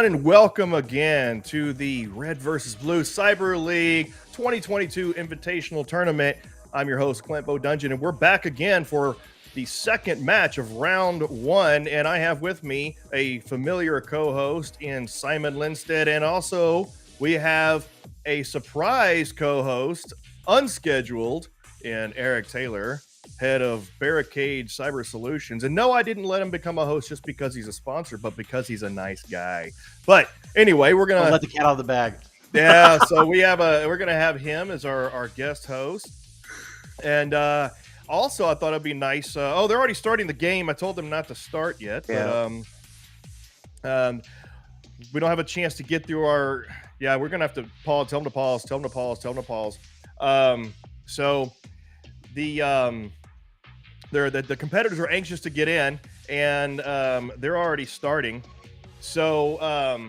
everyone, and welcome again to the Red vs. Blue Cyber League 2022 Invitational Tournament. I'm your host, Clint Bodungen, and we're back again for the second match of round one. And I have with me a familiar co-host in Simon Linstead, and also we have a surprise co-host, unscheduled, in Eric Taylor, head of Barricade Cyber Solutions. And no, I didn't let him become a host just because he's a sponsor, but because he's a nice guy. But anyway, we're gonna let the cat out of the bag. Yeah, so we're gonna have him as our guest host. And also, I thought it'd be nice. They're already starting the game. I told them not to start yet, but we don't have a chance to get through our. Yeah, we're gonna have to pause. Tell them to pause. Tell them to pause. Tell them to pause. So the competitors are anxious to get in, and they're already starting. So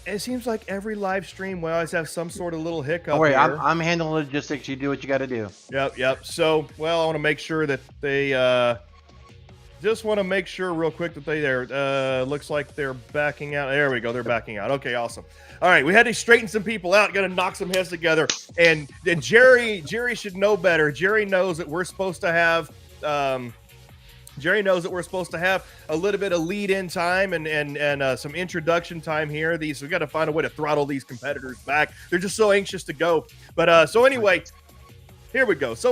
it seems like every live stream we always have some sort of little hiccup. Don't worry, I'm handling logistics. You do what you got to do. Yep. So, I want to make sure that they just want to make sure real quick that they looks like they're backing out. There we go. They're backing out. Okay, awesome. All right, we had to straighten some people out. Got to knock some heads together. And Jerry should know better. Jerry knows that we're supposed to have. Jerry knows that we're supposed to have a little bit of lead-in time and some introduction time here. We got to find a way to throttle these competitors back. They're just so anxious to go. But so anyway. Here we go. So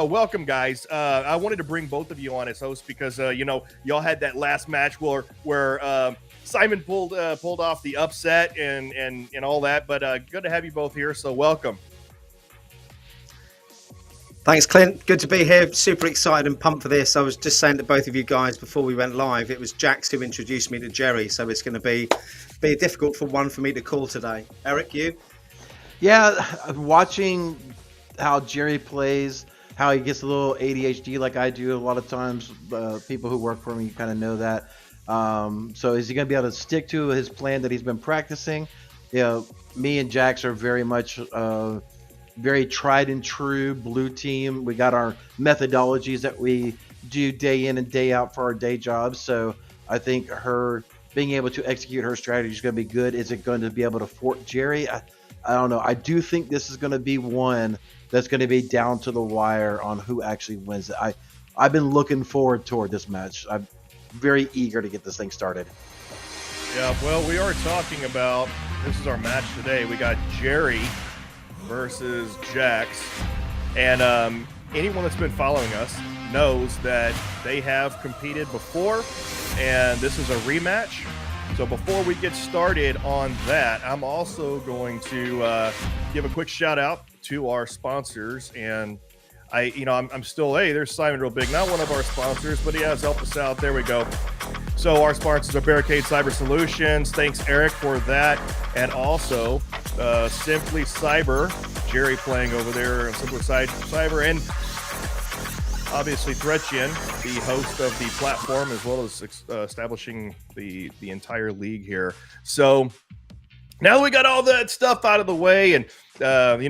welcome, guys. I wanted to bring both of you on as hosts because y'all had that last match where Simon pulled off the upset and all that. But good to have you both here. So welcome. Thanks, Clint. Good to be here. Super excited and pumped for this. I was just saying to both of you guys before we went live, it was Jax who introduced me to Jerry, so it's going to be a difficult one for me to call today. Eric, you? Yeah, watching how Jerry plays, how he gets a little ADHD like I do a lot of times. People who work for me kind of know that. So is he going to be able to stick to his plan that he's been practicing? Me and Jax are very much very tried and true blue team. We got our methodologies that we do day in and day out for our day jobs. So I think her being able to execute her strategy is going to be good. Is it going to be able to fort Jerry? I don't know. I do think this is going to be one that's going to be down to the wire on who actually wins it. I've been looking forward toward this match. I'm very eager to get this thing started. Yeah, well, we are talking about, this is our match today. We got Jerry versus Jax. And anyone that's been following us knows that they have competed before, and this is a rematch. So before we get started on that, I'm also going to give a quick shout out to our sponsors. And I'm still, there's Simon real big, not one of our sponsors, but he has helped us out. There we go. So our sponsors are Barricade Cyber Solutions. Thanks, Eric, for that. And also Simply Cyber, Jerry playing over there on Simply Cyber, and obviously ThreatGEN, the host of the platform, as well as establishing the entire league here. So now that we got all that stuff out of the way, and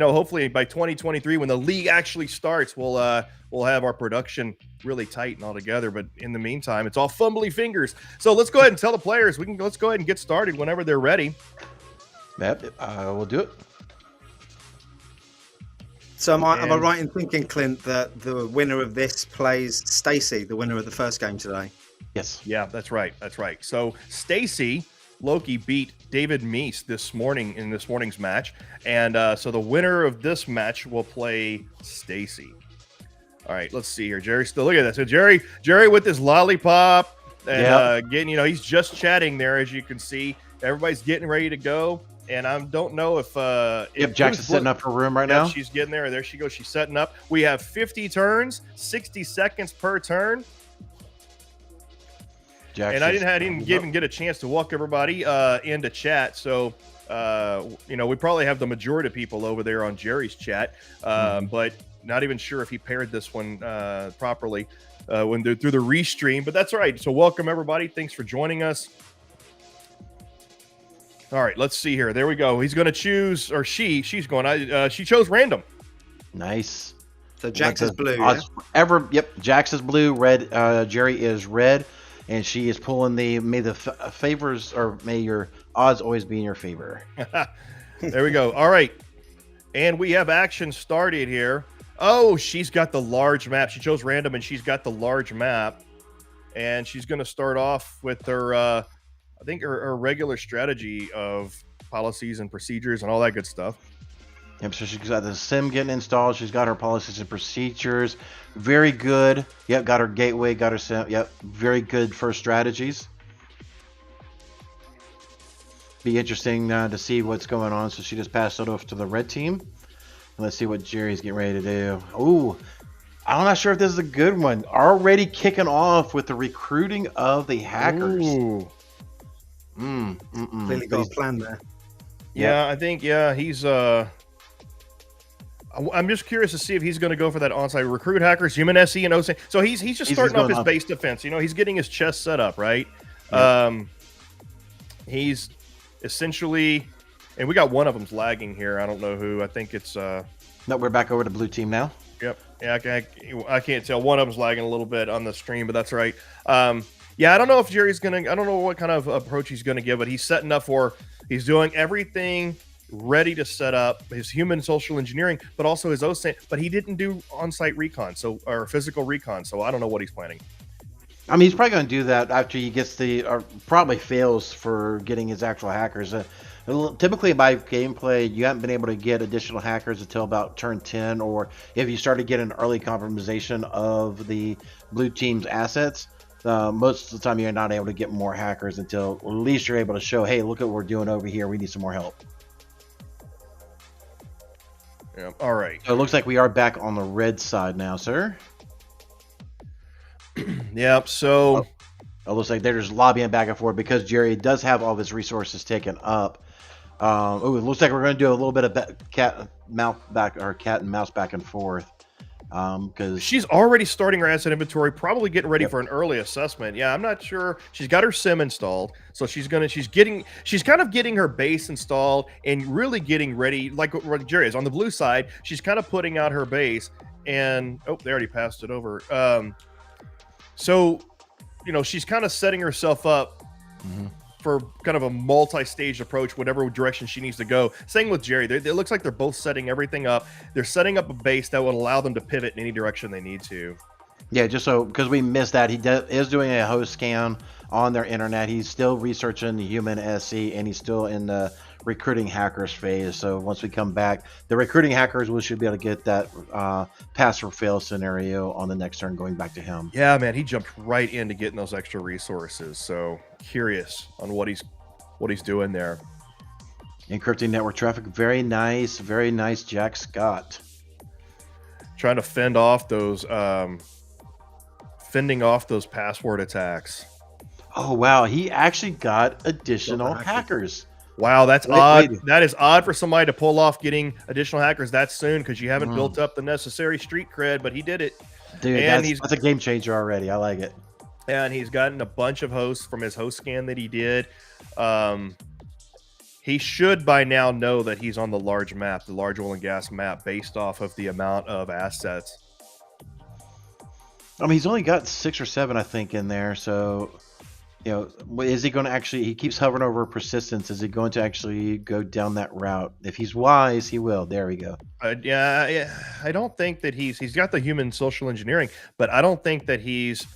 hopefully by 2023, when the league actually starts, we'll have our production really tight and all together. But in the meantime, it's all fumbly fingers. So let's go ahead and tell the players let's go ahead and get started whenever they're ready. Yep, we'll do it. So am I right in thinking, Clint, that the winner of this plays Stacy, the winner of the first game today? Yes. Yeah, that's right. So Stacy Loki beat David Meese this morning in this morning's match, and so the winner of this match will play Stacy. All right, let's see here. Jerry still, look at that. So Jerry with his lollipop and getting, he's just chatting there, as you can see. Everybody's getting ready to go. And I don't know if Jax is setting up her room right now. She's getting there. There she goes. She's setting up. We have 50 turns, 60 seconds per turn. And I didn't even get a chance to walk everybody into chat. So we probably have the majority of people over there on Jerry's chat, but not even sure if he paired this one properly when they're through the restream. But that's all right. So welcome everybody. Thanks for joining us. All right, let's see here. There we go. He's going to choose, or she's going. She chose random. Nice. So Jax is blue. Yeah? Yep. Jax is blue. Red. Jerry is red. and she is pulling may the favors, or may your odds always be in your favor. There we go. All right. And we have action started here. Oh, she's got the large map. She chose random, and she's got the large map. And she's going to start off with her, I think, her regular strategy of policies and procedures and all that good stuff. Yep, so she's got the sim getting installed. She's got her policies and procedures. Very good. Yep, got her gateway, got her sim. Yep, very good first strategies. Be interesting to see what's going on. So she just passed it off to the red team. Let's see what Jerry's getting ready to do. Ooh, I'm not sure if this is a good one. Already kicking off with the recruiting of the hackers. Ooh. Clearly got a plan there. Yeah, I think, he's... I'm just curious to see if he's going to go for that onsite recruit hackers, human SE, and OC. So he's just starting off his base defense. You know, he's getting his chest set up, right? Yep. He's essentially... And we got one of them's lagging here. I don't know who. I think it's... No, we're back over to blue team now. Yep. Yeah, I can't tell. One of them's lagging a little bit on the stream, but that's right. Yeah, I don't know if Jerry's going to... I don't know what kind of approach he's going to give, but he's setting up for... He's doing everything ready to set up his human social engineering, but also his OSAN. But he didn't do on-site recon, or physical recon, so I don't know what he's planning. I mean, he's probably going to do that after he gets or probably fails for getting his actual hackers. Typically by gameplay, you haven't been able to get additional hackers until about turn 10, or if you start to get an early compromisation of the blue team's assets, most of the time you're not able to get more hackers until at least you're able to show, hey, look at what we're doing over here. We need some more help. Yeah. All right. So it looks like we are back on the red side now, sir. Yep. So it looks like they're just lobbying back and forth because Jerry does have all of his resources taken up. It looks like we're going to do a little bit of cat and mouse back and forth. Because she's already starting her asset inventory, probably getting ready for an early assessment. Yeah, I'm not sure. She's got her sim installed, so she's kind of getting her base installed and really getting ready. Like what Jerry is on the blue side, she's kind of putting out her base, and they already passed it over. So, you know, she's kind of setting herself up for kind of a multi-stage approach, whatever direction she needs to go. Same with Jerry. It looks like they're both setting everything up. They're setting up a base that will allow them to pivot in any direction they need to. Yeah, just so, because we missed that, he is doing a host scan on their internet. He's still researching the human SE, and he's still in the recruiting hackers phase. So once we come back, the recruiting hackers, we should be able to get that pass or fail scenario on the next turn going back to him. Yeah, man, he jumped right into getting those extra resources. So curious on what he's doing there. Encrypting network traffic. Very nice, Jack Scott. Trying to fending off those password attacks. Oh wow, he actually got additional hackers. Wow, that's odd. That is odd for somebody to pull off getting additional hackers that soon, because you haven't built up the necessary street cred, but he did it. Dude, and that's a game changer already. I like it. And he's gotten a bunch of hosts from his host scan that he did. He should by now know that he's on the large map, the large oil and gas map, based off of the amount of assets. I mean, he's only got 6 or 7, I think, in there. So, you know, is he going to actually? He keeps hovering over persistence. Is he going to actually go down that route? If he's wise, he will. There we go. Yeah. I don't think that he's got the human social engineering, but I don't think that he's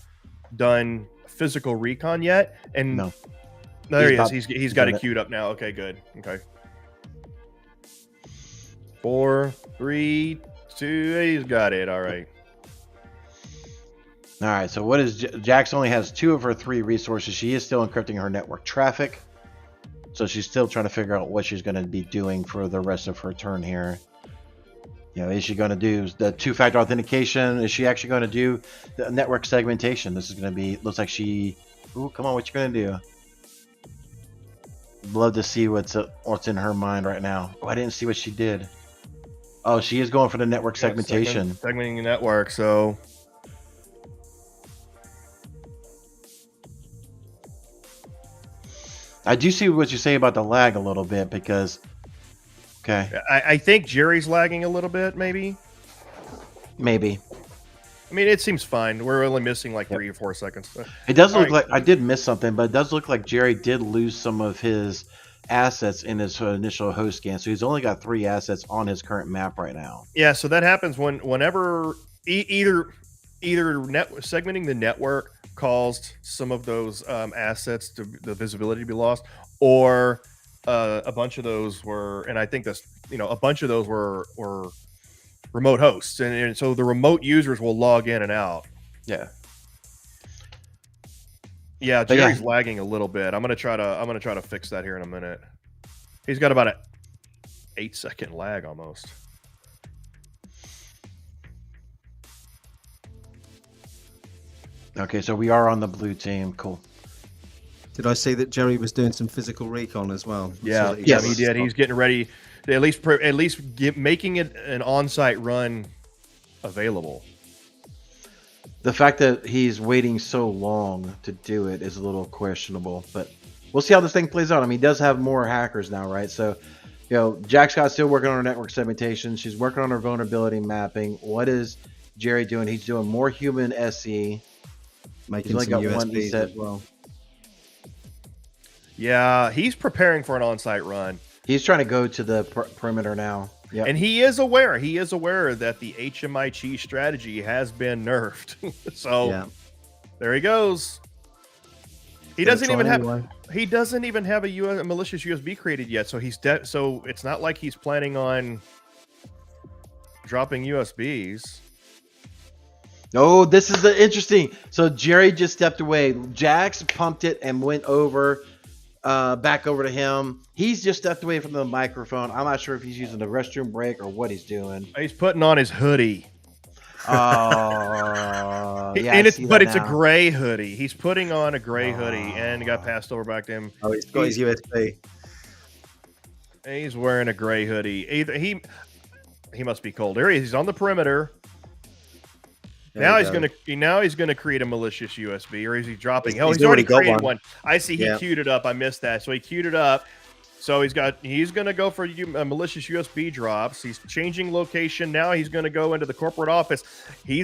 done physical recon yet. And no. There he is. He's got it queued up now. Okay, good. Okay. 4, 3, 2. He's got it. All right. All right. So what is Jax only has 2 of her 3 resources. She is still encrypting her network traffic. So she's still trying to figure out what she's going to be doing for the rest of her turn here. You know, is she going to do the 2-factor authentication? Is she actually going to do the network segmentation? This is going to be, looks like she, ooh, come on, what you going to do? Love to see what's in her mind right now. Oh, I didn't see what she did. Oh, she is going for the network segmentation. Segmenting the network, so... I do see what you say about the lag a little bit, because... Okay. I think Jerry's lagging a little bit, maybe. Maybe. I mean, it seems fine. We're only missing like 3 or 4 seconds. It does All look right. like I did miss something, but it does look like Jerry did lose some of his assets in his initial host scan. So he's only got 3 assets on his current map right now. Yeah, so that happens whenever either segmenting the network caused some of those assets to the visibility to be lost, or a bunch of those were, and I think that's a bunch of those were remote hosts, and so the remote users will log in and out. Yeah. Yeah, But yeah. Jerry's lagging a little bit. I'm gonna try to fix that here in a minute. He's got about a 8-second lag almost. Okay, so we are on the blue team. Cool. Did I see that Jerry was doing some physical recon as well? I Yeah, saw that yeah, Yes. he did. He's getting ready to at least making it an on-site run available. The fact that he's waiting so long to do it is a little questionable, but we'll see how this thing plays out. I mean, he does have more hackers now, right? So, Jack Scott's still working on her network segmentation. She's working on her vulnerability mapping. What is Jerry doing? He's doing more human SE. making He's only some got one USBs ESET. as well. Yeah, he's preparing for an on-site run. He's trying to go to the perimeter now. Yeah, And he is aware that the HMIG strategy has been nerfed. So Yeah. there he goes. He Gonna doesn't try even have anyway. he doesn't even have a malicious USB created yet. So so it's not like he's planning on dropping USBs. Oh, this is the interesting. So Jerry just stepped away. Jax pumped it and went over, back over to him. He's just stepped away from the microphone. I'm not sure if he's using the restroom break or what he's doing. He's putting on his hoodie. Oh, yeah. And it's but a gray hoodie. He's putting on a gray hoodie and it got passed over back to him. Oh, he's got his USB. He's wearing a gray hoodie. Either he must be cold. There he is. He's on the perimeter. There Now we he's gonna create a malicious USB, or is he dropping? He's He's already got created one. one. I see. He Yeah. queued it up. I missed that. So he queued it up. So he's gonna go for malicious USB drops. He's changing location now. He's gonna go into the corporate office. And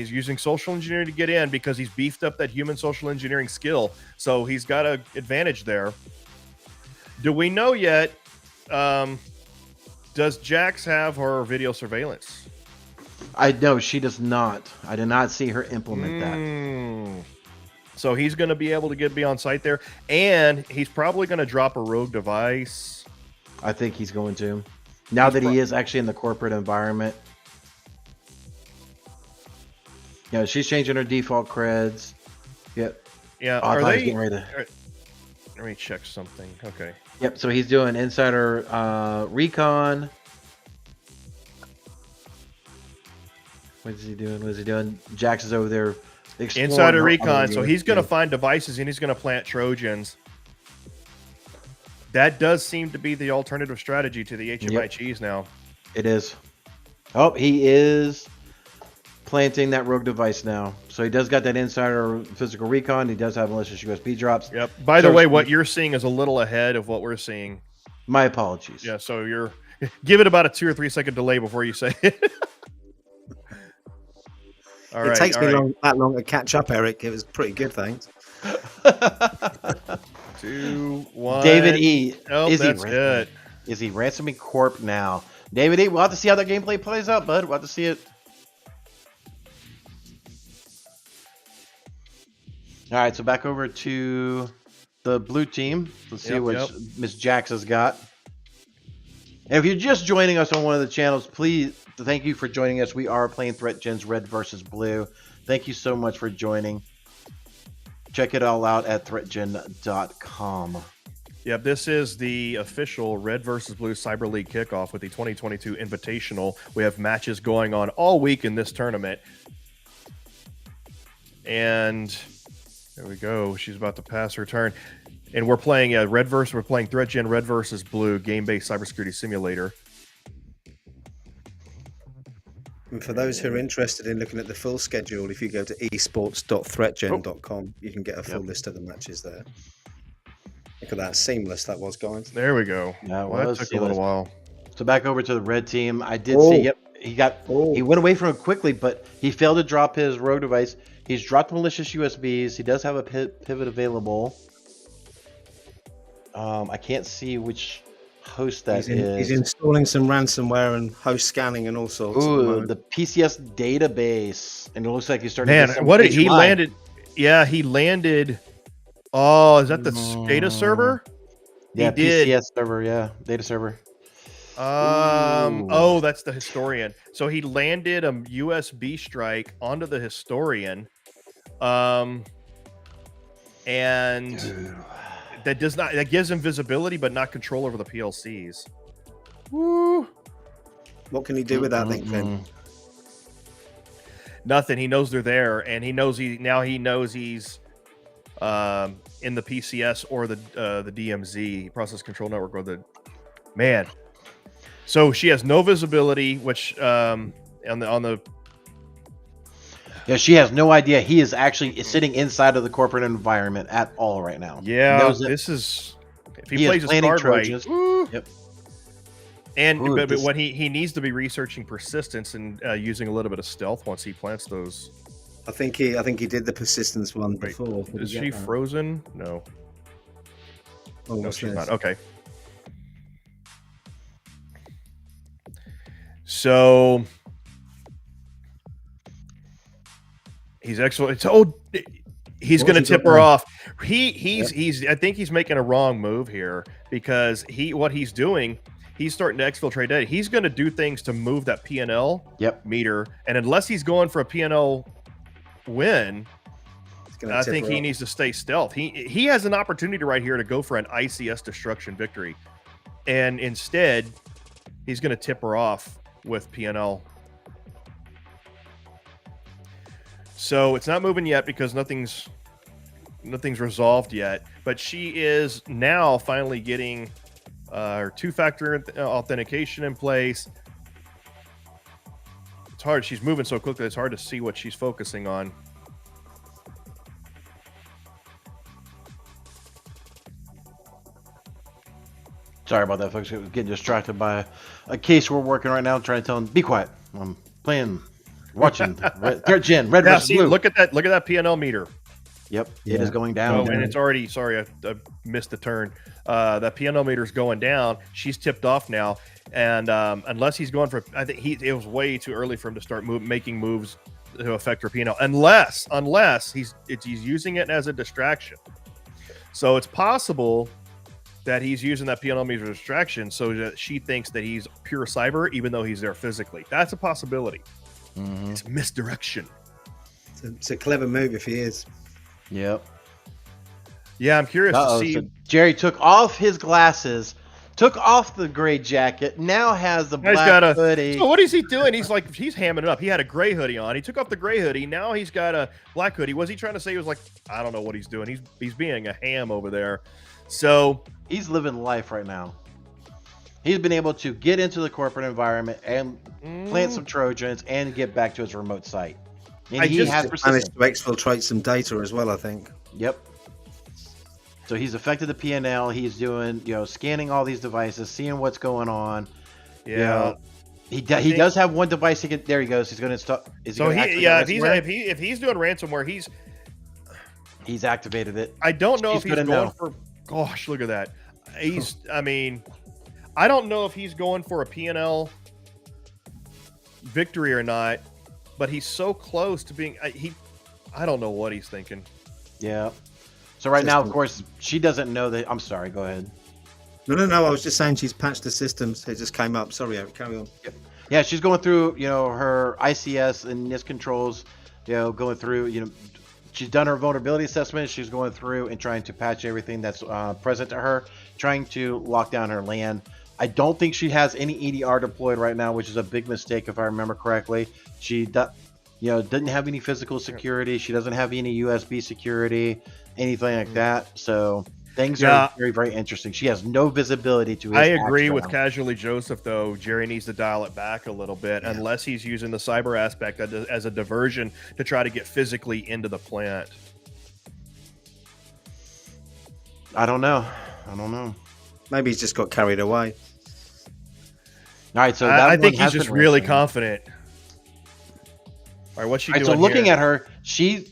he's using social engineering to get in because he's beefed up that human social engineering skill. So he's got an advantage there. Do we know yet? Does Jax have her video surveillance? I know she does not. I did not see her implement that. So he's going to be able to be on site there, and he's probably going to drop a rogue device. I think he's going to. Now that he is actually in the corporate environment. She's changing her default creds. Yep. Yeah. Oh, I Are thought he was they? getting ready to... Let me check something. Okay. Yep. So he's doing insider recon. What is he doing? Jax is over there exploring Insider other recon. So he's going to USBs. find devices and he's going to plant Trojans. That does seem to be the alternative strategy to the HMIGs now. It is. Oh, he is planting that rogue device now. So he does got that insider physical recon. He does have malicious USB drops. Yep. By the way, what you're seeing is a little ahead of what we're seeing. My apologies. Yeah. So give it about a 2 or 3 second delay before you say it. It takes me that long to catch up, Eric. It was pretty good, thanks. 2, 1. David E. Oh, that's it. Is he ransoming Corp now? David E. We'll have to see how that gameplay plays out, bud. We'll have to see it. All right, so back over to the blue team. Let's see what Miss Jax has got. And if you're just joining us on one of the channels, please, thank you for joining us. We are playing ThreatGEN's Red versus Blue. Thank you so much for joining. Check it all out at ThreatGEN.com. Yep, this is the official Red versus Blue Cyber League kickoff with the 2022 Invitational. We have matches going on all week in this tournament. And there we go. She's about to pass her turn. And we're playing we're playing ThreatGEN Red versus Blue game-based cybersecurity simulator. And for those who are interested in looking at the full schedule, if you go to esports.threatgen.com, you can get a full list of the matches there. Look at that, seamless that was, guys. There we go. That That took a little while. So back over to the red team. I did see, he went away from it quickly, but he failed to drop his rogue device. He's dropped malicious USBs. He does have a pivot available. I can't see which host that is. He's installing some ransomware and host scanning and all sorts. Ooh, the PCS database, and it looks like he's starting. Man, to get some what did he HMI. landed? Yeah, he landed. Oh, is that the data server? Yeah, he did. PCS server. Yeah, data server. Oh, that's the historian. So he landed a USB strike onto the historian, and that gives him visibility, but not control over the PLCs. Woo! What can he do with that then, Clint? Nothing. He knows they're there, and he knows he's in the PCS or the DMZ process control network or the man. So she has no visibility, which on the Yeah, she has no idea he is actually sitting inside of the corporate environment at all right now. Yeah, this is if he plays his card right. Woo. Yep. And but what he needs to be researching persistence and using a little bit of stealth once he plants those. I think he did the persistence one before. Is she frozen? No. Oh, no, she's not. Okay. So he's excellent. He's going to tip her off. He's I think he's making a wrong move here because what he's doing, he's starting to exfiltrate data. He's going to do things to move that P&L meter, and unless he's going for a P&L win, I think he needs to stay stealth. He has an opportunity right here to go for an ICS destruction victory, and instead he's going to tip her off with P&L. So it's not moving yet because nothing's resolved yet, but she is now finally getting her two-factor authentication in place. It's hard. She's moving so quickly, it's hard to see what she's focusing on. Sorry about that, folks. I was getting distracted by a case we're working right now, trying to tell him, be quiet. I'm watching ThreatGEN, red versus blue. Look at that P&L meter. Yep, it is going down. Oh, and it's already, sorry, I missed the turn. That P&L meter is going down. She's tipped off now. And unless he's going for, I think it was way too early for him to start making moves to affect her P&L. Unless he's using it as a distraction. So it's possible that he's using that P&L meter as a distraction so that she thinks that he's pure cyber, even though he's there physically. That's a possibility. Mm-hmm. It's misdirection. It's a clever move if he is. Yep. Yeah, I'm curious to see. So Jerry took off his glasses, took off the gray jacket, now has the black hoodie. So what is he doing? He's hamming it up. He had a gray hoodie on. He took off the gray hoodie. Now he's got a black hoodie. Was he trying to say he was like, I don't know what he's doing. He's being a ham over there. So he's living life right now. He's been able to get into the corporate environment and plant some Trojans and get back to his remote site. And he has managed to exfiltrate some data as well, I think. Yep. So he's affected the P&L. He's doing, scanning all these devices, seeing what's going on. Yeah. He does have one device. There he goes. He's going to stop. If he's doing ransomware, he's activated it. I don't know if he's going for. Gosh, look at that. I don't know if he's going for a P&L victory or not, but he's so close to being. I don't know what he's thinking. Yeah. So right now, of course, she doesn't know that. I'm sorry. Go ahead. No. I was just saying she's patched the systems. It just came up. Sorry, Eric. Carry on. Yep. Yeah, she's going through, her ICS and NIST controls. Going through, she's done her vulnerability assessment. She's going through and trying to patch everything that's present to her, trying to lock down her LAN. I don't think she has any EDR deployed right now, which is a big mistake if I remember correctly. She doesn't have any physical security. She doesn't have any USB security, anything like that. So things are very, very interesting. She has no visibility to his I agree with Casually Joseph, though. Jerry needs to dial it back a little bit, unless he's using the cyber aspect as a diversion to try to get physically into the plant. I don't know. Maybe he's just got carried away. All right, so that I one think he's has just been really ransomed. confident. All right, what's she All right, doing so looking here? at her, she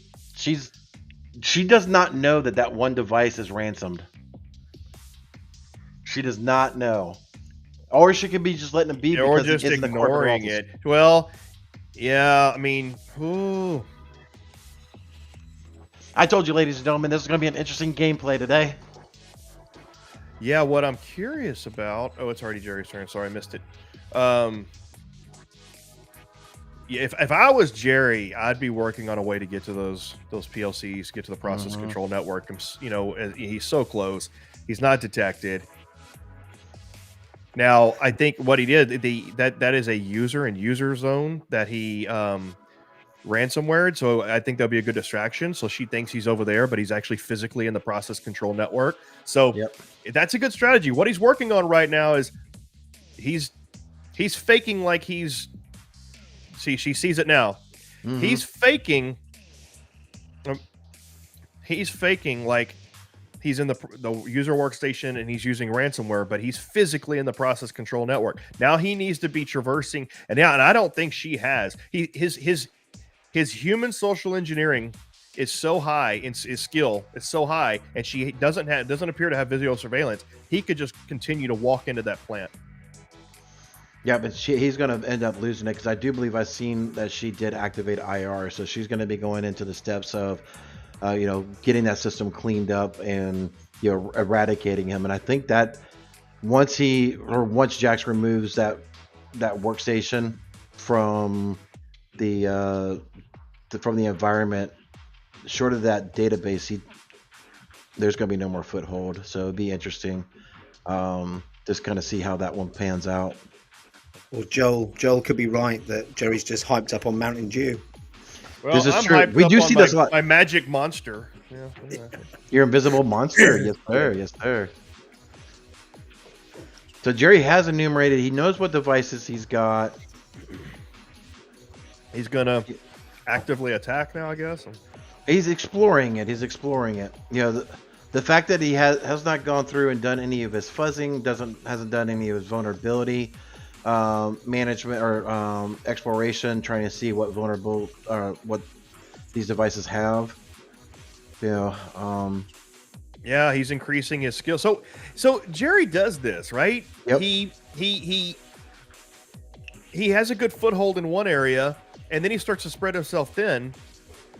does not know that one device is ransomed. She does not know, or she could be just letting it be Or because he just is in the corporate ignoring office. it. Well, yeah, I mean, ooh. I told you, ladies and gentlemen, this is going to be an interesting gameplay today. Yeah, what I'm curious about. Oh, it's already Jerry's turn. Sorry, I missed it. Yeah, if I was Jerry, I'd be working on a way to get to those PLCs, get to the process control network. You know, he's so close. He's not detected. Now, I think what he did, that is a user and user zone that he ransomware. So I think that'll be a good distraction. So she thinks he's over there, but he's actually physically in the process control network. So Yep. that's a good strategy. What he's working on right now is he's faking like he's. See, she sees it now. He's faking. He's faking like he's in the user workstation and he's using ransomware, but he's physically in the process control network. Now he needs to be traversing, and I don't think she has. His human social engineering is so high, his skill is so high, and she doesn't appear to have video surveillance. He could just continue to walk into that plant. Yeah, but he's going to end up losing it because I do believe I've seen that she did activate IR, so she's going to be going into the steps of, getting that system cleaned up and eradicating him. And I think that once Jax removes that workstation from the environment, short of that database, there's going to be no more foothold. So it'd be interesting, just kind of see how that one pans out. Well, Joel could be right that Jerry's just hyped up on Mountain Dew. Well, This is I'm true. hyped We up do on see this a lot. my magic monster. Yeah. Your invisible monster. Yes, sir. Yes, sir. So Jerry has enumerated. He knows what devices he's got. He's gonna actively attack now, I guess. He's exploring it. The fact that he has not gone through and done any of his fuzzing, hasn't done any of his vulnerability management or exploration, trying to see what what these devices have. Yeah, he's increasing his skill. So Jerry does this, right? Yep. He has a good foothold in one area, and then he starts to spread himself thin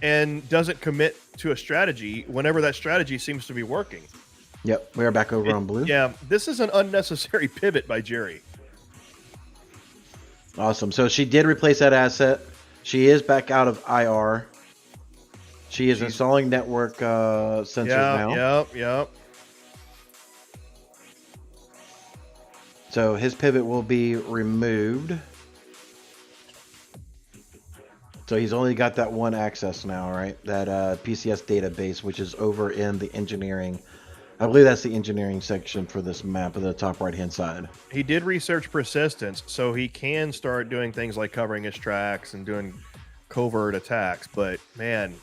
and doesn't commit to a strategy whenever that strategy seems to be working. Yep, we are back over on blue. Yeah, this is an unnecessary pivot by Jerry. Awesome. So she did replace that asset. She is back out of IR. She is installing network sensors now. Yep. So his pivot will be removed. So he's only got that one access now, right? That PCS database, which is over in the engineering. I believe that's the engineering section for this map at the top right-hand side. He did research persistence, so he can start doing things like covering his tracks and doing covert attacks. But man,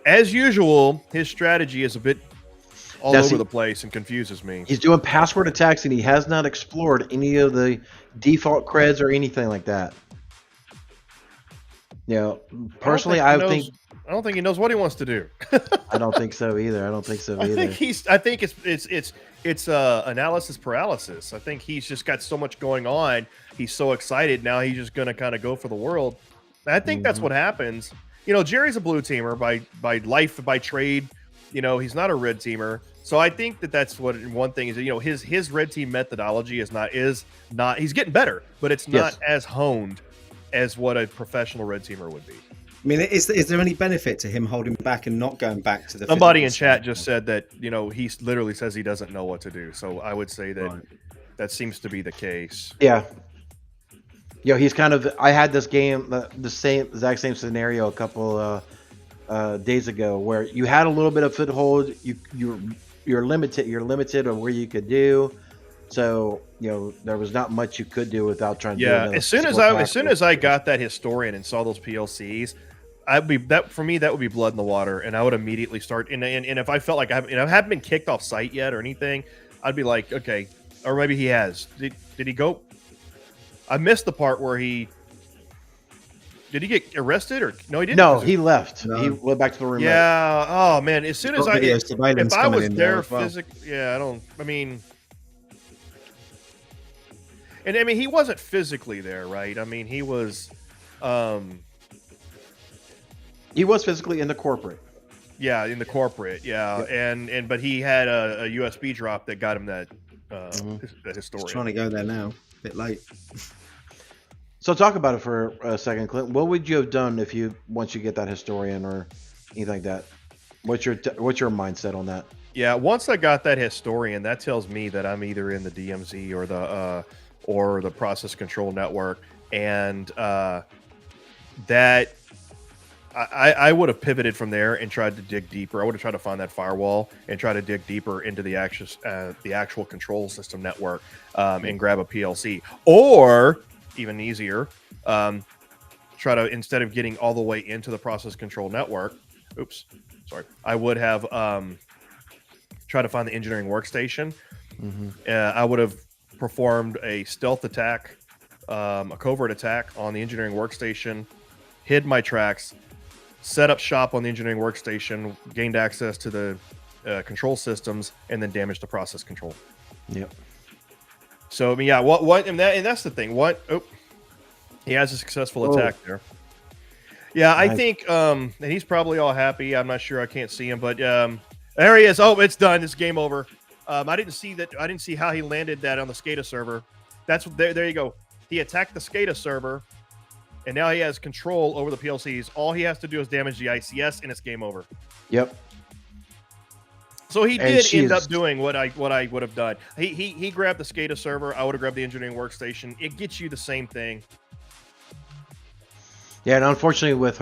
as usual, his strategy is a bit all over the place and confuses me. He's doing password attacks, and he has not explored any of the default creds or anything like that. Personally, I don't think he knows what he wants to do. I don't think so either. I think it's analysis paralysis. I think he's just got so much going on. He's so excited now. He's just going to kind of go for the world. And I think that's what happens. Jerry's a blue teamer by life, by trade. He's not a red teamer. So I think that's what one thing is. His red team methodology is not. He's getting better, but it's not as honed as what a professional red teamer would be. I mean, is there any benefit to him holding back and not going back to the? Somebody in chat just said that he literally says he doesn't know what to do. So I would say that that seems to be the case. Yeah. He's kind of. I had this game, the exact same scenario a couple days ago, where you had a little bit of foothold. You're limited. You're limited on where you could do. So there was not much you could do without trying to. Yeah. As soon as I got that historian and saw those PLCs, that would be blood in the water, and I would immediately start. And if I felt like I haven't been kicked off site yet or anything, I'd be like, okay, or maybe he has. Did he go? I missed the part where he did he get arrested or no? He didn't. No, he left. No. He went back to the remote. Yeah. Oh man. As soon as if I was there physically, yeah. I don't. I mean, and I mean he wasn't physically there, right? I mean he was. He was physically in the corporate. Yeah, in the corporate. Yeah, and but he had a USB drop that got him that. That historian. Just trying to go there now. A bit late. So talk about it for a second, Clint. What would you have done if you once you get that historian or anything like that? What's your mindset on that? Yeah, once I got that historian, that tells me that I'm either in the DMZ or the process control network, and that I would have pivoted from there and tried to dig deeper. I would have tried to find that firewall and try to dig deeper into the actual control system network and grab a PLC, or even easier, try to, instead of getting all the way into the process control network, I would have tried to find the engineering workstation. I would have performed a stealth attack, a covert attack on the engineering workstation, hid my tracks, set up shop on the engineering workstation, gained access to the control systems, and then damaged the process control. Yep. So I mean, yeah, what, and that's the thing. He has a successful attack there. Yeah, nice. I think, and he's probably all happy. I'm not sure. I can't see him, but there he is. Oh, it's done. It's game over. I didn't see that. I didn't see how he landed that on the SCADA server. That's there you go. He attacked the SCADA server. And now he has control over the PLCs. All he has to do is damage the ICS, and it's game over. Yep. So he did end up doing what I would have done. He grabbed the SCADA server. I would have grabbed the engineering workstation. It gets you the same thing. Yeah, and unfortunately, with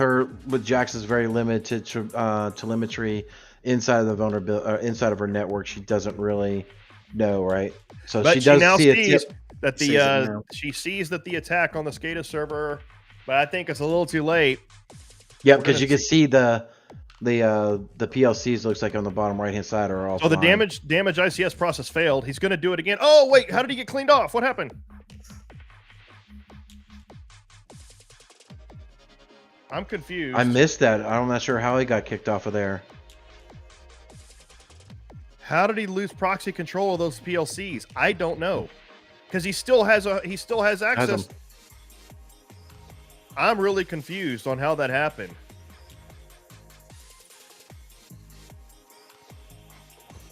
Jax's very limited telemetry inside of the vulnerability, inside of her network, she doesn't really know, right? So but she does now see sees that she sees that the attack on the SCADA server. But I think it's a little too late. Yeah, because you can see the PLCs looks like on the bottom right hand side are all. Oh, the damage ICS process failed. He's going to do it again. Oh wait, how did he get cleaned off? What happened? I'm confused. I missed that. I'm not sure how he got kicked off of there. How did he lose proxy control of those PLCs? I don't know, because he still has access. I'm really confused on how that happened.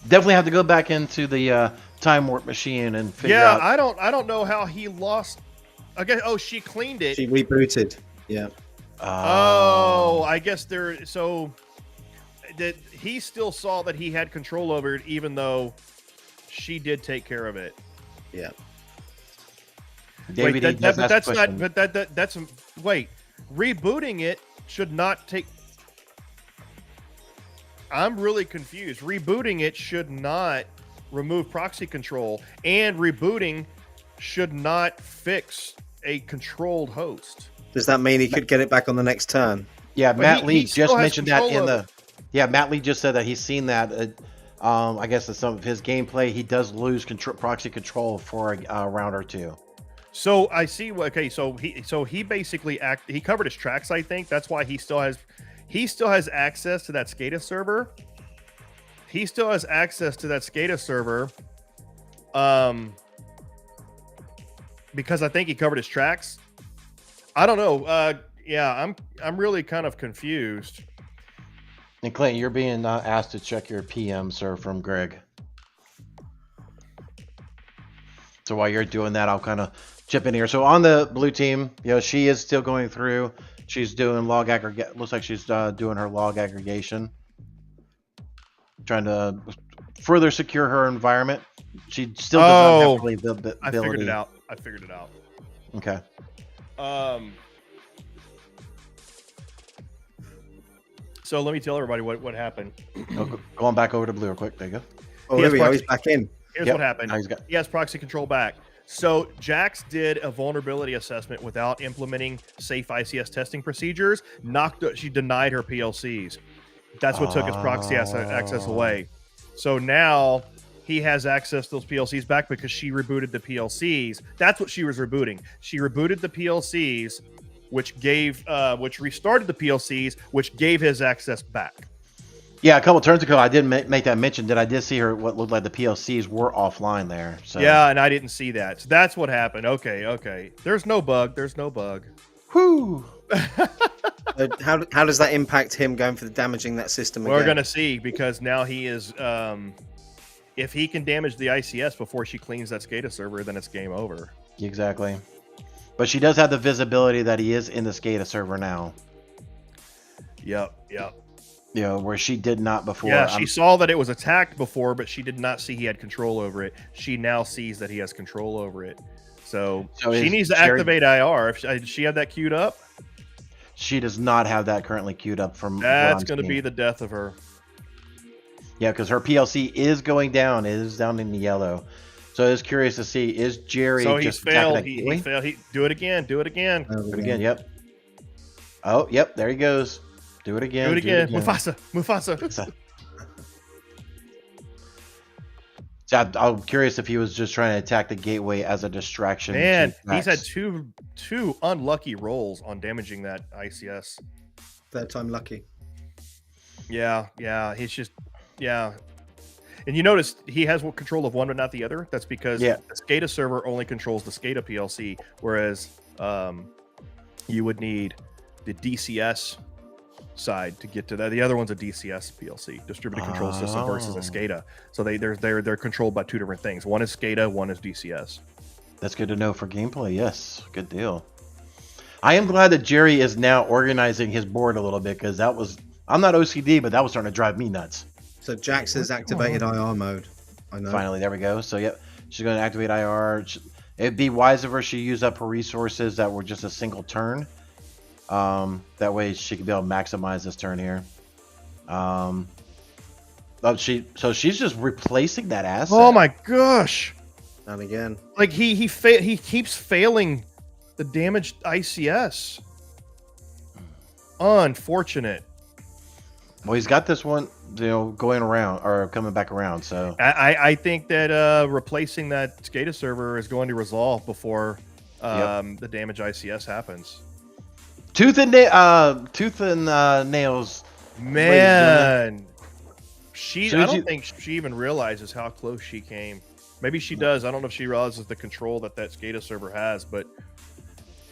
Definitely have to go back into the time warp machine and figure out. Yeah, I don't know how he lost. Okay. Oh, she cleaned it. She rebooted. Yeah. Oh, I guess so that he still saw that he had control over it, even though she did take care of it. Yeah. Wait, that's rebooting it should not take. I'm really confused. Rebooting it should not remove proxy control, and rebooting should not fix a controlled host. Does that mean he could get it back on the next turn? Yeah, Matt Lee just mentioned that in the. Yeah, Matt Lee just said that he's seen that. I guess in some of his gameplay, he does lose proxy control for a round or two. So I see. Okay, so he basically he covered his tracks. I think that's why he still has access to that SCADA server. He still has access to that SCADA server, because I think he covered his tracks. I don't know. Yeah, I'm really kind of confused. And Clint, you're being asked to check your PM, sir, from Greg. So while you're doing that, I'll kind of chip in here. So on the blue team, she is still going through. She's doing log aggregate. Looks like she's doing her log aggregation, trying to further secure her environment. She still does not have really the ability. I figured it out. Okay. So let me tell everybody what happened. Going back over to blue real quick. There you go. Oh, there we go. He's back in. Here's what happened. He has proxy control back. So Jax did a vulnerability assessment without implementing safe ICS testing procedures. She denied her PLCs. That's what took his proxy access away. So now he has access to those PLCs back because she rebooted the PLCs. That's what she was rebooting. She rebooted the PLCs, which restarted the PLCs, which gave his access back. Yeah, a couple turns ago, I did make that mention that I did see her what looked like the PLCs were offline there. So yeah, and I didn't see that. So that's what happened. Okay. There's no bug. Whew. How does that impact him going for the damaging that system again? We're gonna see, because now he is. If he can damage the ICS before she cleans that SCADA server, then it's game over. Exactly. But she does have the visibility that he is in the SCADA server now. Yep. You know, where she did not before. Yeah, she saw that it was attacked before, but she did not see he had control over it. She now sees that he has control over it. So she needs to activate IR. Does she have that queued up? She does not have that currently queued up. That's going to be the death of her. Yeah, because her PLC is going down. It is down in the yellow. So I was curious to see, is Jerry just failed? He failed. Do it again. Do it again. Do it again. Yep. Oh, yep. There he goes. Do it again. Do it again. Mufasa. So I'm curious if he was just trying to attack the gateway as a distraction. Man, he's had two unlucky rolls on damaging that ICS. Third time lucky. Yeah. He's just, yeah. And you notice he has control of one but not the other. That's because the SCADA server only controls the SCADA PLC, whereas you would need the DCS side to get to that. The other one's a DCS PLC, distributed control system, versus a SCADA. So they're controlled by two different things. One is SCADA, one is DCS. That's good to know for gameplay. Yes, good deal. I am glad that Jerry is now organizing his board a little bit, because I'm not OCD, but that was starting to drive me nuts. So Jax has activated IR mode. I know. Finally, there we go. So yep, she's going to activate IR. It'd be wise of her she use up her resources that were just a single turn. That way she could be able to maximize this turn here. She's just replacing that asset. Oh my gosh! And again, like he keeps failing the damaged ICS. Unfortunate. Well, he's got this one, going around or coming back around. So I think that replacing that SCADA server is going to resolve before the damage ICS happens. Tooth and nails. Man, I don't think she even realizes how close she came. Maybe she does. I don't know if she realizes the control that SCADA server has. But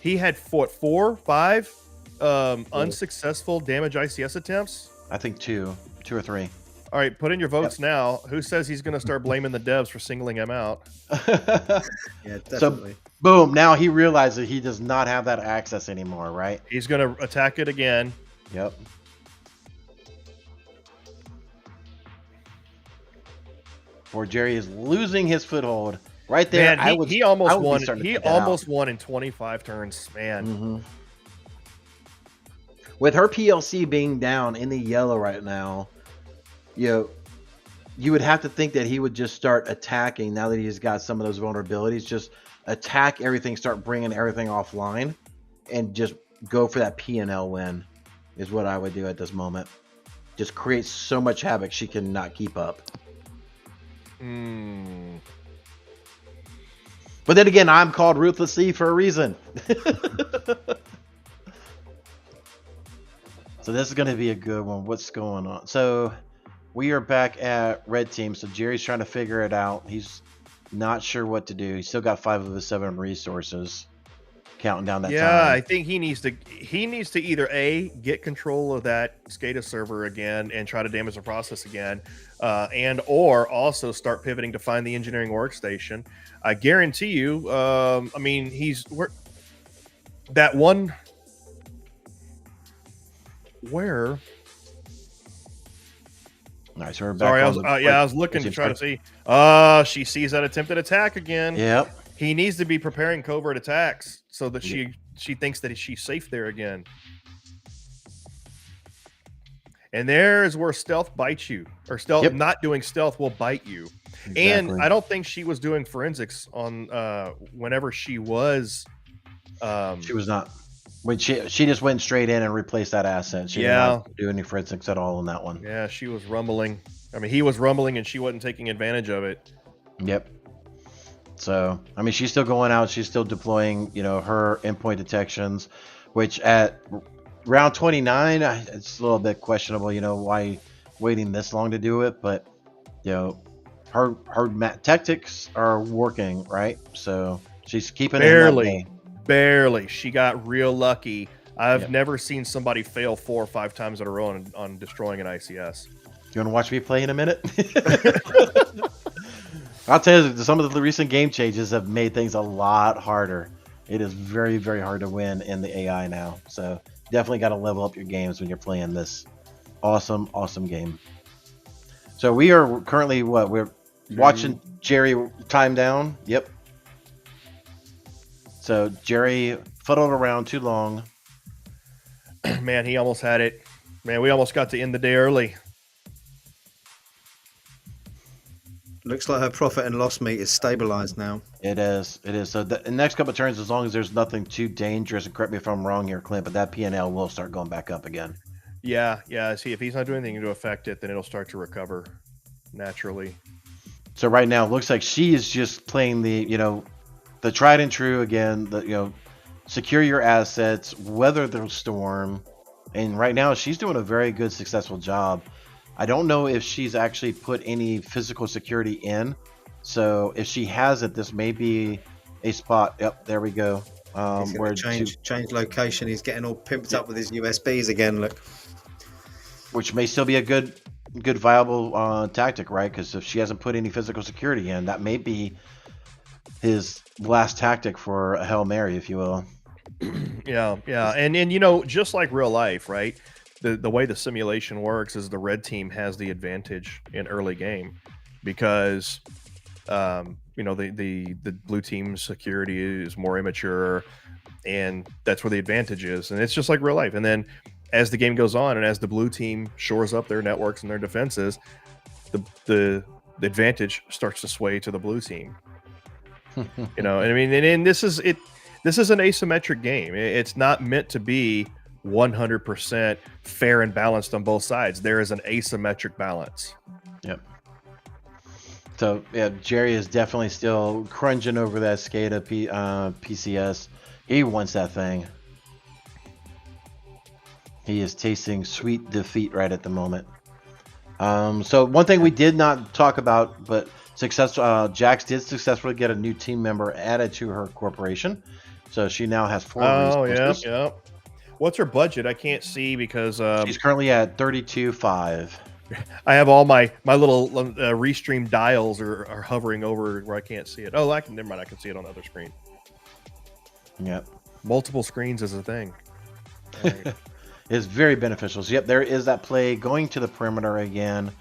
he had 4, 5 unsuccessful damage ICS attempts. I think 2 or 3. All right, put in your votes now. Who says he's going to start blaming the devs for singling him out? Yeah, definitely. So, boom, now he realizes he does not have that access anymore, right? He's going to attack it again. Yep. Poor Jerry is losing his foothold right there. Man, he almost won. He almost won in 25 turns, man. Mm-hmm. With her PLC being down in the yellow right now, you would have to think that he would just start attacking now that he's got some of those vulnerabilities. Just attack everything, start bringing everything offline, and just go for that P&L win is what I would do at this moment. Just create so much havoc she cannot keep up. But then again, I'm called Ruthless E for a reason. So this is going to be a good one. What's going on? So we are back at red team. So Jerry's trying to figure it out. He's not sure what to do. He's still got 5 of his 7 resources. Counting down that time. Yeah, I think he needs to either A, get control of that SCADA server again and try to damage the process again, and or also start pivoting to find the engineering workstation. I guarantee you, that one. Where? Nice. We're back. Sorry, I was looking to try to see. She sees that attempted attack again. Yep. He needs to be preparing covert attacks so that she thinks that she's safe there again. And there's where stealth bites you, or stealth not doing stealth will bite you. Exactly. And I don't think she was doing forensics on whenever she was. She was not. When she just went straight in and replaced that asset. She did not do any forensics at all on that one. Yeah, she was rumbling. I mean, he was rumbling and she wasn't taking advantage of it. Yep. So, I mean, she's still going out. She's still deploying, her endpoint detections, which at round 29, it's a little bit questionable, why waiting this long to do it. But, her tactics are working, right? So she's keeping it in that vein. Barely. She got real lucky. I've never seen somebody fail 4 or 5 times in a row on destroying an ICS. You want to watch me play in a minute? I'll tell you, some of the recent game changes have made things a lot harder. It is very, very hard to win in the AI now. So definitely got to level up your games when you're playing this awesome, awesome game. So we are currently we're watching Jerry time down. Yep. So Jerry fuddled around too long. Man, he almost had it. Man, we almost got to end the day early. Looks like her profit and loss meter is stabilized now. It is. So the next couple of turns, as long as there's nothing too dangerous, and correct me if I'm wrong here, Clint, but that P&L will start going back up again. Yeah. See, if he's not doing anything to affect it, then it'll start to recover naturally. So right now, it looks like she is just playing the tried and true again. Secure your assets, weather the storm, and right now she's doing a very good, successful job. I don't know if she's actually put any physical security in. So if she hasn't, this may be a spot. Yep, there we go. Where change location. He's getting all pimped up with his USBs again. Look, which may still be a good viable tactic, right? Because if she hasn't put any physical security in, that may be his last tactic for a Hail Mary, if you will. Yeah, and just like real life, right? The way the simulation works is the red team has the advantage in early game because the blue team's security is more immature, and that's where the advantage is. And it's just like real life. And then as the game goes on and as the blue team shores up their networks and their defenses, the advantage starts to sway to the blue team. And I mean, and this is an asymmetric game. It's not meant to be 100% fair and balanced on both sides. There is an asymmetric balance. Yep. So yeah, Jerry is definitely still crunching over that SCADA PCS. He wants that thing. He is tasting sweet defeat right at the moment. So one thing we did not talk about, but Jax did successfully get a new team member added to her corporation. So she now has 4 resources. Yeah. What's her budget? I can't see because she's currently at 32.5. I have all my little restream dials are hovering over where I can't see it. Oh, never mind. I can see it on the other screen. Yep. Multiple screens is a thing. Right. It's very beneficial. So, yep, there is that play going to the perimeter again.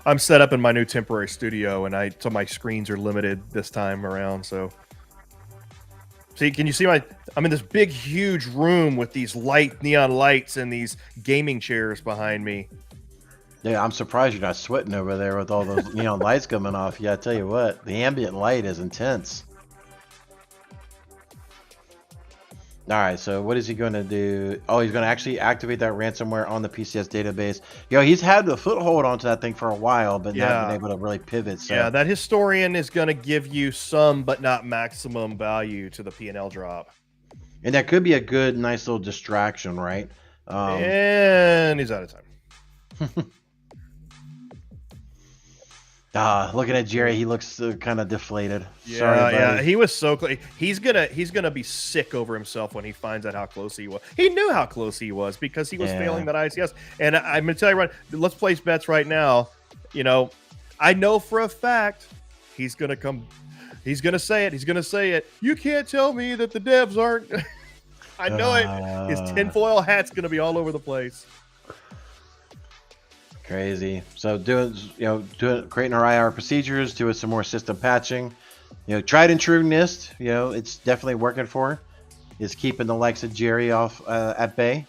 I'm set up in my new temporary studio, and so my screens are limited this time around. So, see, can you see I'm in this big, huge room with these neon lights and these gaming chairs behind me. Yeah, I'm surprised you're not sweating over there with all those neon lights coming off. Yeah, I tell you what, the ambient light is intense. All right, so what is he going to do? Oh, he's going to actually activate that ransomware on the PCS database. He's had a foothold onto that thing for a while, but not been able to really pivot. So. Yeah, that historian is going to give you some, but not maximum value to the P&L drop. And that could be a good, nice little distraction, right? And he's out of time. Looking at Jerry, he looks kind of deflated. Yeah, Sorry, buddy. Yeah, he was so close. He's gonna be sick over himself when he finds out how close he was. He knew how close he was because he was failing that ICS. And I'm gonna tell you right, let's place bets right now. I know for a fact he's gonna come. He's gonna say it. He's gonna say it. You can't tell me that the devs aren't. I know it. His tinfoil hat's gonna be all over the place. Crazy. So creating our IR procedures, doing some more system patching. Tried and true NIST. It's definitely working for her. Is keeping the likes of Jerry off at bay.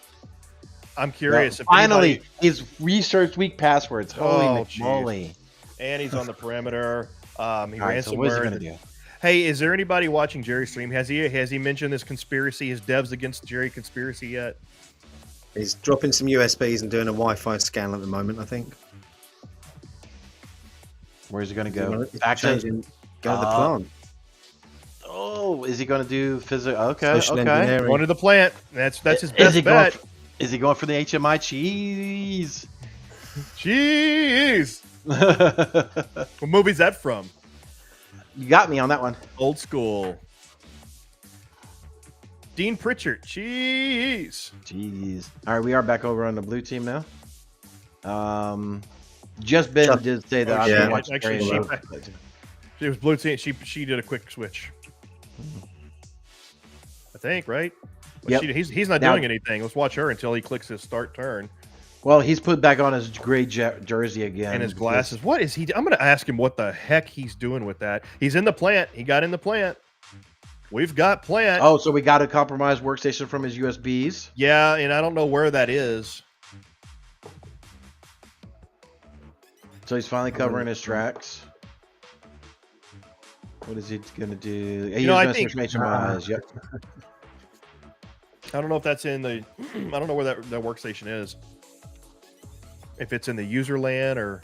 I'm curious. If finally, he's researched weak passwords. Holy moly! And he's on the perimeter. He ransomware. So what is he gonna do? Hey, is there anybody watching Jerry's stream? Has he mentioned this conspiracy, his devs against Jerry conspiracy yet? He's dropping some USBs and doing a Wi-Fi scan at the moment, I think. Where's he going to go? He's Back to changing. Go to the plant. Oh, is he going to do physical? Okay, Social okay. engineering. Going to the plant. That's his Is best he bet. is he going for the HMI cheese? Jeez. What movie's that from? You got me on that one. Old school. Dean Pritchard. Jeez. Jeez. All right, we are back over on the blue team now. Just Ben did say that I've yeah. been watching. Actually, she was blue team. She did a quick switch. I think, right? But Yep. he's not doing anything. Let's watch her until he clicks his start turn. Well, he's put back on his gray jersey again. And his glasses. What is he? I'm going to ask him what the heck he's doing with that. He's in the plant. He got in the plant. We've got plant. Oh, so we got a compromised workstation from his USBs? Yeah, and I don't know where that is. So he's finally covering his tracks. What is he going to do? He's I gonna think- switch HMIs. Yep. I don't know if that's in the. I don't know where that workstation is. If it's in the user LAN or.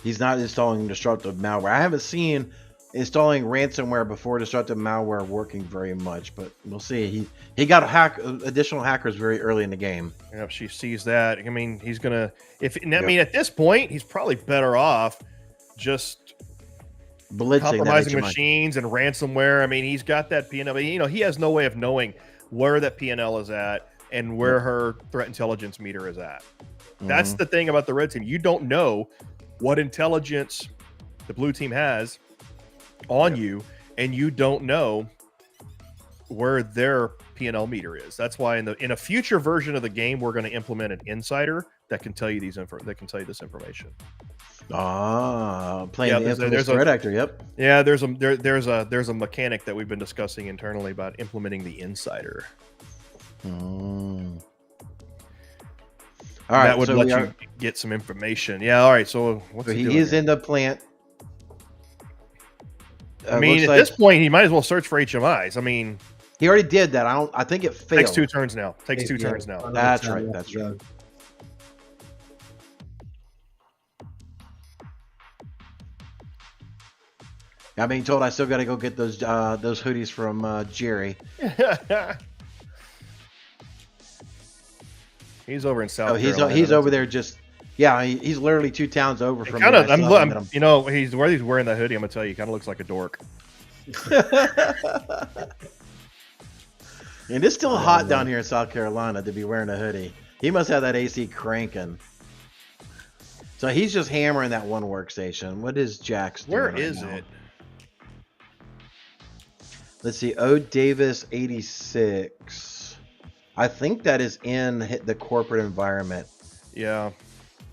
He's not installing destructive malware. I haven't seen installing ransomware before destructive malware working very much, but we'll see. He got additional hackers very early in the game. If she sees that, I mean, he's gonna. I mean, at this point, he's probably better off just Blitzing compromising that HMI. machines and ransomware. I mean, he's got that PNL. He has no way of knowing where that PNL is at and where her threat intelligence meter is at. That's the thing about the red team. You don't know what intelligence the blue team has on you, and you don't know where their PNL meter is. That's why in a future version of the game, we're going to implement an insider that can tell you this information. Playing the infamous threat actor. Yep. Yeah, there's a mechanic that we've been discussing internally about implementing the insider. All right, that would so let you get some information. Yeah. All right. So what's he doing is here? in the plant. I mean, at this point, he might as well search for HMIs. I mean, he already did that. I think it failed. takes two turns now. Turns now. That's right. That's right. I'm being told I still got to go get those hoodies from Jerry. He's over in South Carolina. He's over there just he's literally 2 towns over from me. He's wearing that hoodie. I'm gonna tell you, he kind of looks like a dork. And it's still hot down here in South Carolina to be wearing a hoodie. He must have that AC cranking. So he's just hammering that one workstation. What is Jack's doing? Where is it? Let's see. O Davis 86. I think that is in the corporate environment. Yeah.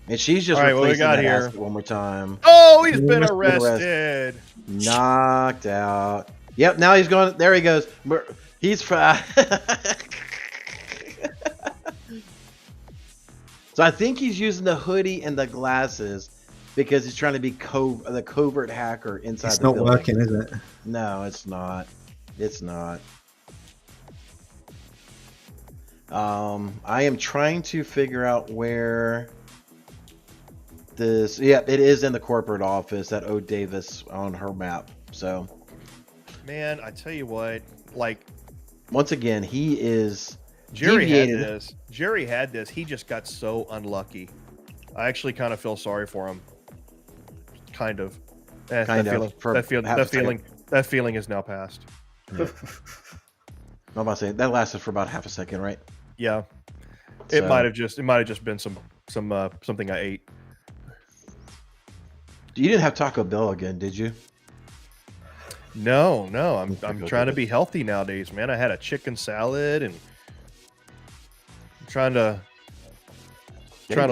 And she's just All right, what we replacing got that here? asset one more time. Oh, he's been arrested. Knocked out. Yep, now he's going. There he goes. He's So I think he's using the hoodie and the glasses because he's trying to be the covert hacker inside It's the not building. working, is it? No, it's not. It's not. I am trying to figure out where this. Yeah, it is in the corporate office at O Davis on her map. So, Man, I tell you what, like once again, he is Jerry deviated. had this. Jerry had this. He just got so unlucky. I actually kind of feel sorry for him. Kind of. That feeling is now past. Yeah. I'm about to say that lasted for about half a second, right? Yeah. So- It might have just been something I ate. You didn't have Taco Bell again, did you? No. I'm trying to be healthy nowadays, man. I had a chicken salad and I'm trying to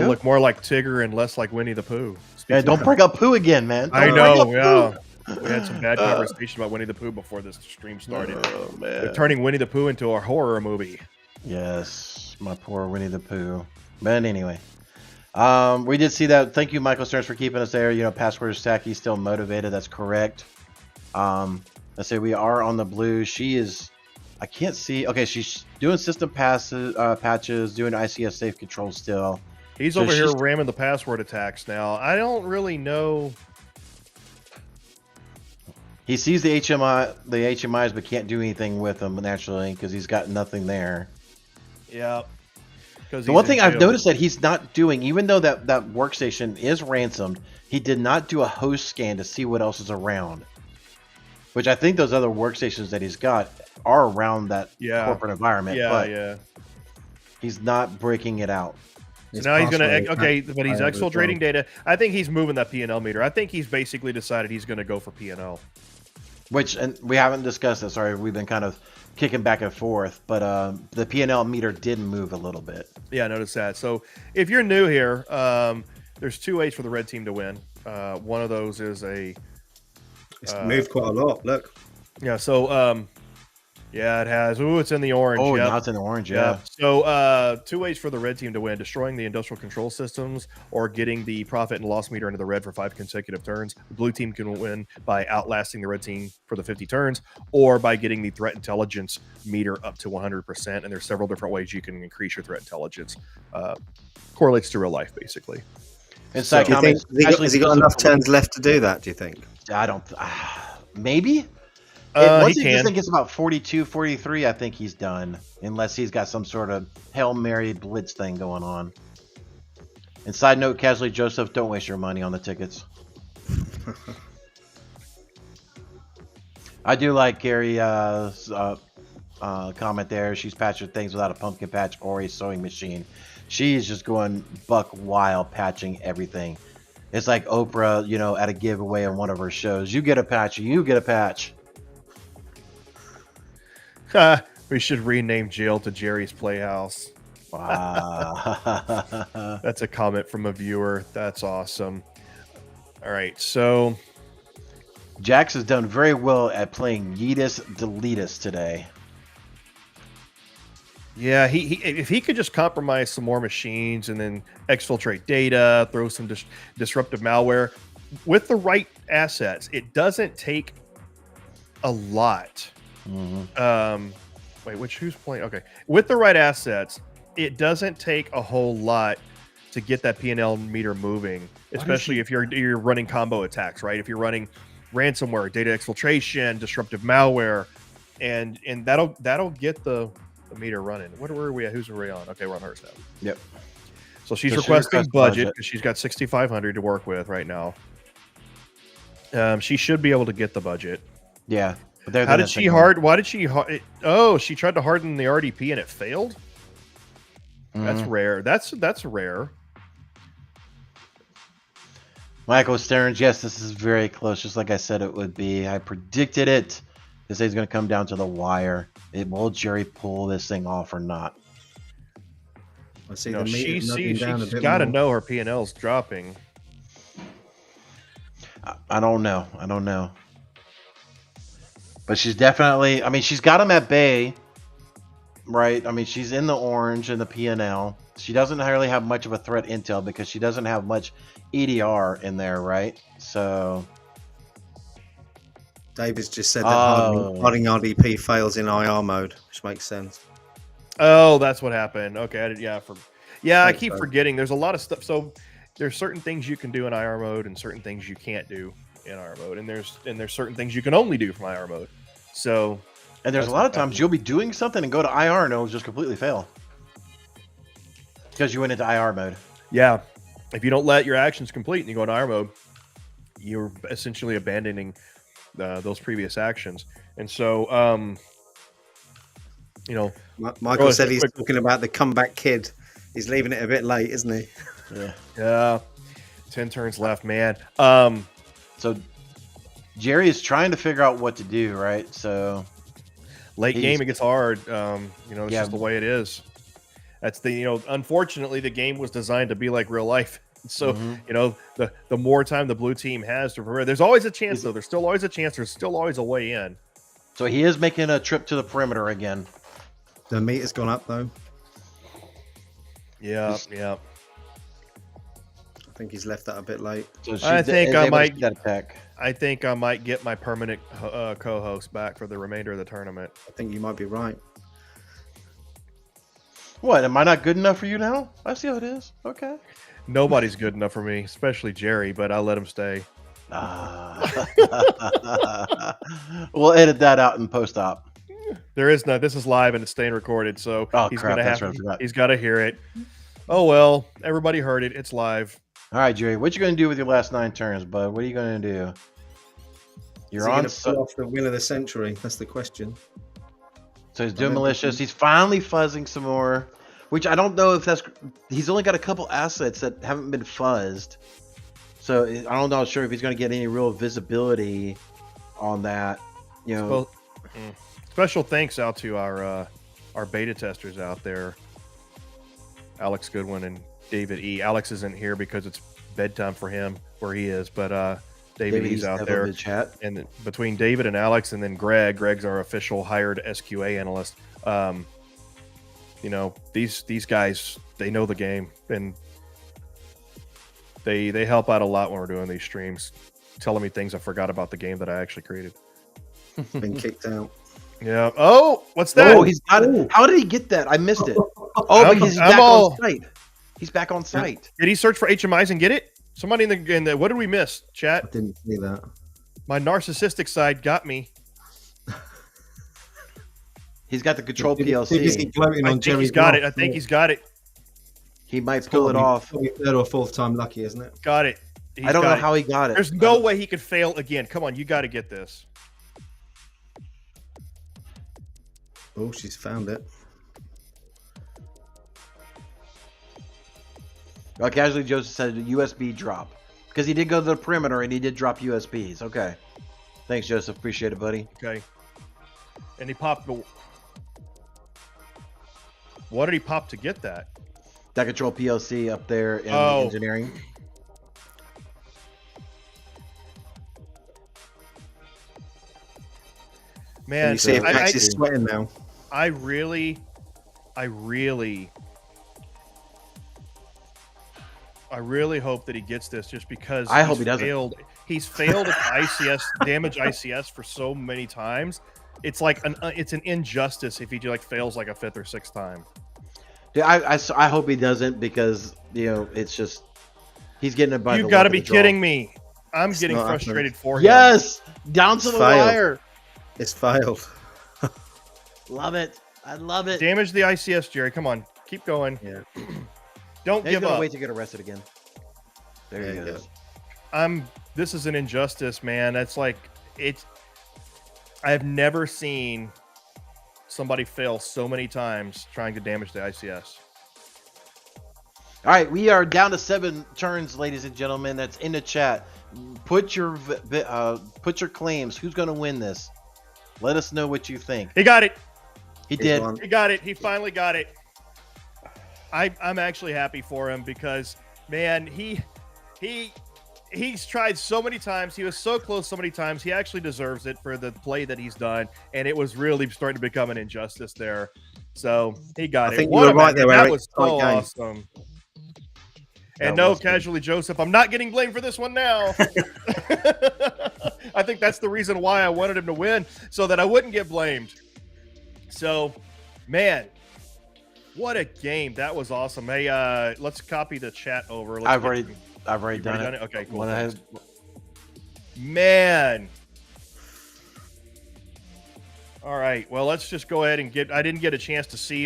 look more like Tigger and less like Winnie the Pooh. Hey, don't bring up poo again, man. I Don't bring know, up yeah. poo. We had some bad conversation about Winnie the Pooh before this stream started. Oh, They're man. turning Winnie the Pooh into a horror movie. Yes, my poor Winnie the Pooh. But anyway, we did see that. Thank you, Michael Stearns, for keeping us there. You know, password is tacky, still motivated. That's correct. Let's say we are on the blue. She is I can't see. Okay, she's doing system patches, doing ICS safe control still. He's So over here she's- ramming the password attacks now. I don't really know. He sees the HMIs, but can't do anything with them naturally because he's got nothing there. Yeah. The one thing I've noticed that he's not doing, even though that workstation is ransomed, he did not do a host scan to see what else is around. Which I think those other workstations that he's got are around that corporate environment. Yeah, but yeah. he's not breaking it out. So now he's gonna but he's exfiltrating data. I think he's moving that P&L meter. I think he's basically decided he's gonna go for P&L. Which, and we haven't discussed it. Sorry, we've been kind of kicking back and forth, but the P&L meter did move a little bit. Yeah, I noticed that. So if you're new here, there's 2 ways for the red team to win. One of those is it's moved quite a lot. Look. Yeah. So yeah, it has. Ooh, it's in the orange. Oh, now it's in the orange. Yeah. So 2 ways for the red team to win: destroying the industrial control systems or getting the profit and loss meter into the red for 5 consecutive turns. The blue team can win by outlasting the red team for the 50 turns, or by getting the threat intelligence meter up to 100%. And there's several different ways you can increase your threat intelligence. Correlates to real life, basically. Inside comments. Has he got enough turns left to do that? Do you think? I don't. Maybe. Once he gets about 42, 43, I think he's done. Unless he's got some sort of Hail Mary blitz thing going on. And side note, Casually Joseph, don't waste your money on the tickets. I do like Gary's comment there. She's patching things without a pumpkin patch or a sewing machine. She's just going buck wild patching everything. It's like Oprah, at a giveaway on one of her shows. You get a patch, you get a patch. We should rename jail to Jerry's Playhouse. Wow. That's a comment from a viewer. That's awesome. All right, so Jax has done very well at playing Yeetus Deletus today. Yeah, he if he could just compromise some more machines and then exfiltrate data, throw some disruptive malware with the right assets, it doesn't take a lot. Mm-hmm. Who's playing? Okay, with the right assets, it doesn't take a whole lot to get that P&L meter moving, especially if you're running combo attacks, right? If you're running ransomware, data exfiltration, disruptive malware, and that'll get the meter running. Where are we at? Who's we on? Okay, we're on hers now. Yep. So she's requesting budget because she's got 6,500 to work with right now. She should be able to get the budget. Yeah. How did she hard? Why did she? Oh, she tried to harden the RDP and it failed. That's rare. That's rare. Michael Stearns, yes, this is very close, just like I said it would be. I predicted it. This thing's going to come down to the wire. Will Jerry pull this thing off or not? She's got to know her P&L's dropping. I don't know. But she's definitely, she's got him at bay, right? She's in the orange in the P&L. She doesn't really have much of a threat intel because she doesn't have much EDR in there, right? So David's just said that hardening RDP fails in IR mode, which makes sense. Oh, that's what happened. Okay, I keep forgetting. There's a lot of stuff. So there's certain things you can do in IR mode and certain things you can't do in IR mode, and there's certain things you can only do from IR mode. So, and there's a lot of times you'll be doing something and go to IR and it'll just completely fail because you went into IR mode. Yeah, if you don't let your actions complete and you go into IR mode, you're essentially abandoning those previous actions. And so, Michael said he's talking about the comeback kid. He's leaving it a bit late, isn't he? Yeah. 10 turns left, man. So Jerry is trying to figure out what to do, right? So late game, it gets hard. It's just the way it is. That's unfortunately, the game was designed to be like real life. So, the more time the blue team has to prepare, there's always a chance, though. There's still always a chance. There's still always a way in. So he is making a trip to the perimeter again. The meter's gone up, though. Yeah. think he's left that a bit late. So I think is I able to might- see that attack. I think I might get my permanent co-host back for the remainder of the tournament. I think you might be right. What? Am I not good enough for you now? I see how it is. Okay. Nobody's good enough for me, especially Jerry, but I'll let him stay. We'll edit that out in post-op. There is no. This is live and it's staying recorded, so Oh, he's crap, gonna that's have. right, I forgot. He's got to hear it. Oh well, everybody heard it. It's live. All right, Jerry, what you gonna do with your last 9 turns, bud? What are you gonna do? You're on. Is he gonna pull off the win of the century? That's the question. So he's doing malicious. He's finally fuzzing some more, which I don't know if that's. He's only got a couple assets that haven't been fuzzed, so I'm not sure if he's going to get any real visibility on that. You know, Well, special thanks out to our beta testers out there, Alex Goodwin and David E. Alex isn't here because it's bedtime for him where he is, but David E's out there. in the chat. And between David and Alex, and then Greg's our official hired SQA analyst. You know, these guys, they know the game, and they help out a lot when we're doing these streams, telling me things I forgot about the game that I actually created. Been kicked out. Yeah. Oh, what's that? Oh, he's got it. How did he get that? I missed it. Oh, I'm- because he's I'm back all- on site. He's back on site. Did he search for HMIs and get it? Somebody in the what did we miss? I Chat. didn't see that. My narcissistic side got me. He's got the control Is he PLC. gloating I on think Jerry's he's got it. block? I think he's got it. He might pull it off. Probably third or fourth time lucky, isn't it? Got it. He's I don't know got it. how he got it. There's no way he could fail again. Come on, you got to get this. Oh, she's found it. Well, casually Joseph said a USB drop because he did go to the perimeter and he did drop USBs. Okay, thanks Joseph, appreciate it, buddy. Okay. And he popped the. What did he pop to get that? That control PLC up there in Oh. engineering. Can Man, you see if I Max is sweating now? really hope that he gets this just because I hope he doesn't. He's failed at ICS damage ICS for so many times. It's like it's an injustice if he fails like a 5th or 6th time. Yeah, I hope he doesn't because it's just he's getting it by. You've got to be kidding me! I'm getting not frustrated for him. Yes, down to the Failed. wire. It's failed. Love it. I love it. Damage the ICS, Jerry. Come on, keep going. Yeah. Don't Now he's give gonna up. wait to get arrested again. There he There you goes. This is an injustice, man. That's like I have never seen somebody fail so many times trying to damage the ICS. All right, we are down to 7 turns, ladies and gentlemen. That's in the chat. Put your claims. Who's going to win this? Let us know what you think. He got it. He Here's did. one. He got it. He finally got it. I'm actually happy for him because, man, he's tried so many times. He was so close so many times. He actually deserves it for the play that he's done, and it was really starting to become an injustice there. So he got I it. think What you were a right match. there, That Eric. was Tight so game. awesome. That And no, was good. casually, Joseph, I'm not getting blamed for this one now. I think that's the reason why I wanted him to win, so that I wouldn't get blamed. So, man, what a game. That was awesome. Hey, let's copy the chat over. Let's I've get- already You've done already it. Okay, cool. Went ahead. thanks. Man. All right. Well, let's just go ahead and I didn't get a chance to see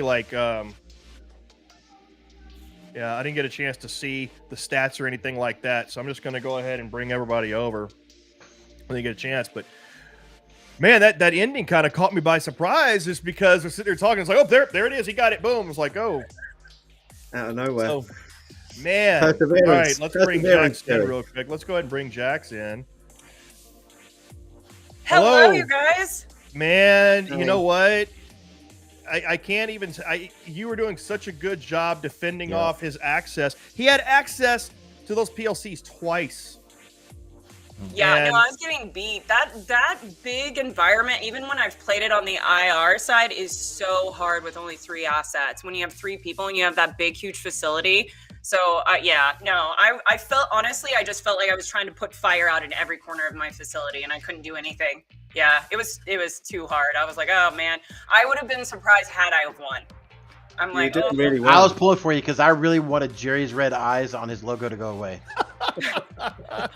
yeah, I didn't get a chance to see the stats or anything like that. So I'm just going to go ahead and bring everybody over when they get a chance. But man, that ending kind of caught me by surprise just because we're sitting there talking. It's like, oh, there it is. He got it. Boom. It's like, oh. Out of nowhere. So, man. Perseverance. All right, let's bring Perseverance, Jax in Jerry. real quick. Let's go ahead and bring Jax in. Hello, Hello. you guys. Man, you Hey. know what? I can't even. You were doing such a good job defending off his access. He had access to those PLCs twice. Yeah, And- no, I was getting beat. That big environment, even when I've played it on the IR side, is so hard with only 3 assets. When you have 3 people and you have that big, huge facility, So yeah, no, I felt, honestly, I just felt like I was trying to put fire out in every corner of my facility and I couldn't do anything. Yeah, it was too hard. I was like, oh man, I would have been surprised had I have won. I'm You're like, doing oh. really I well. was pulling for you because I really wanted Jerry's red eyes on his logo to go away.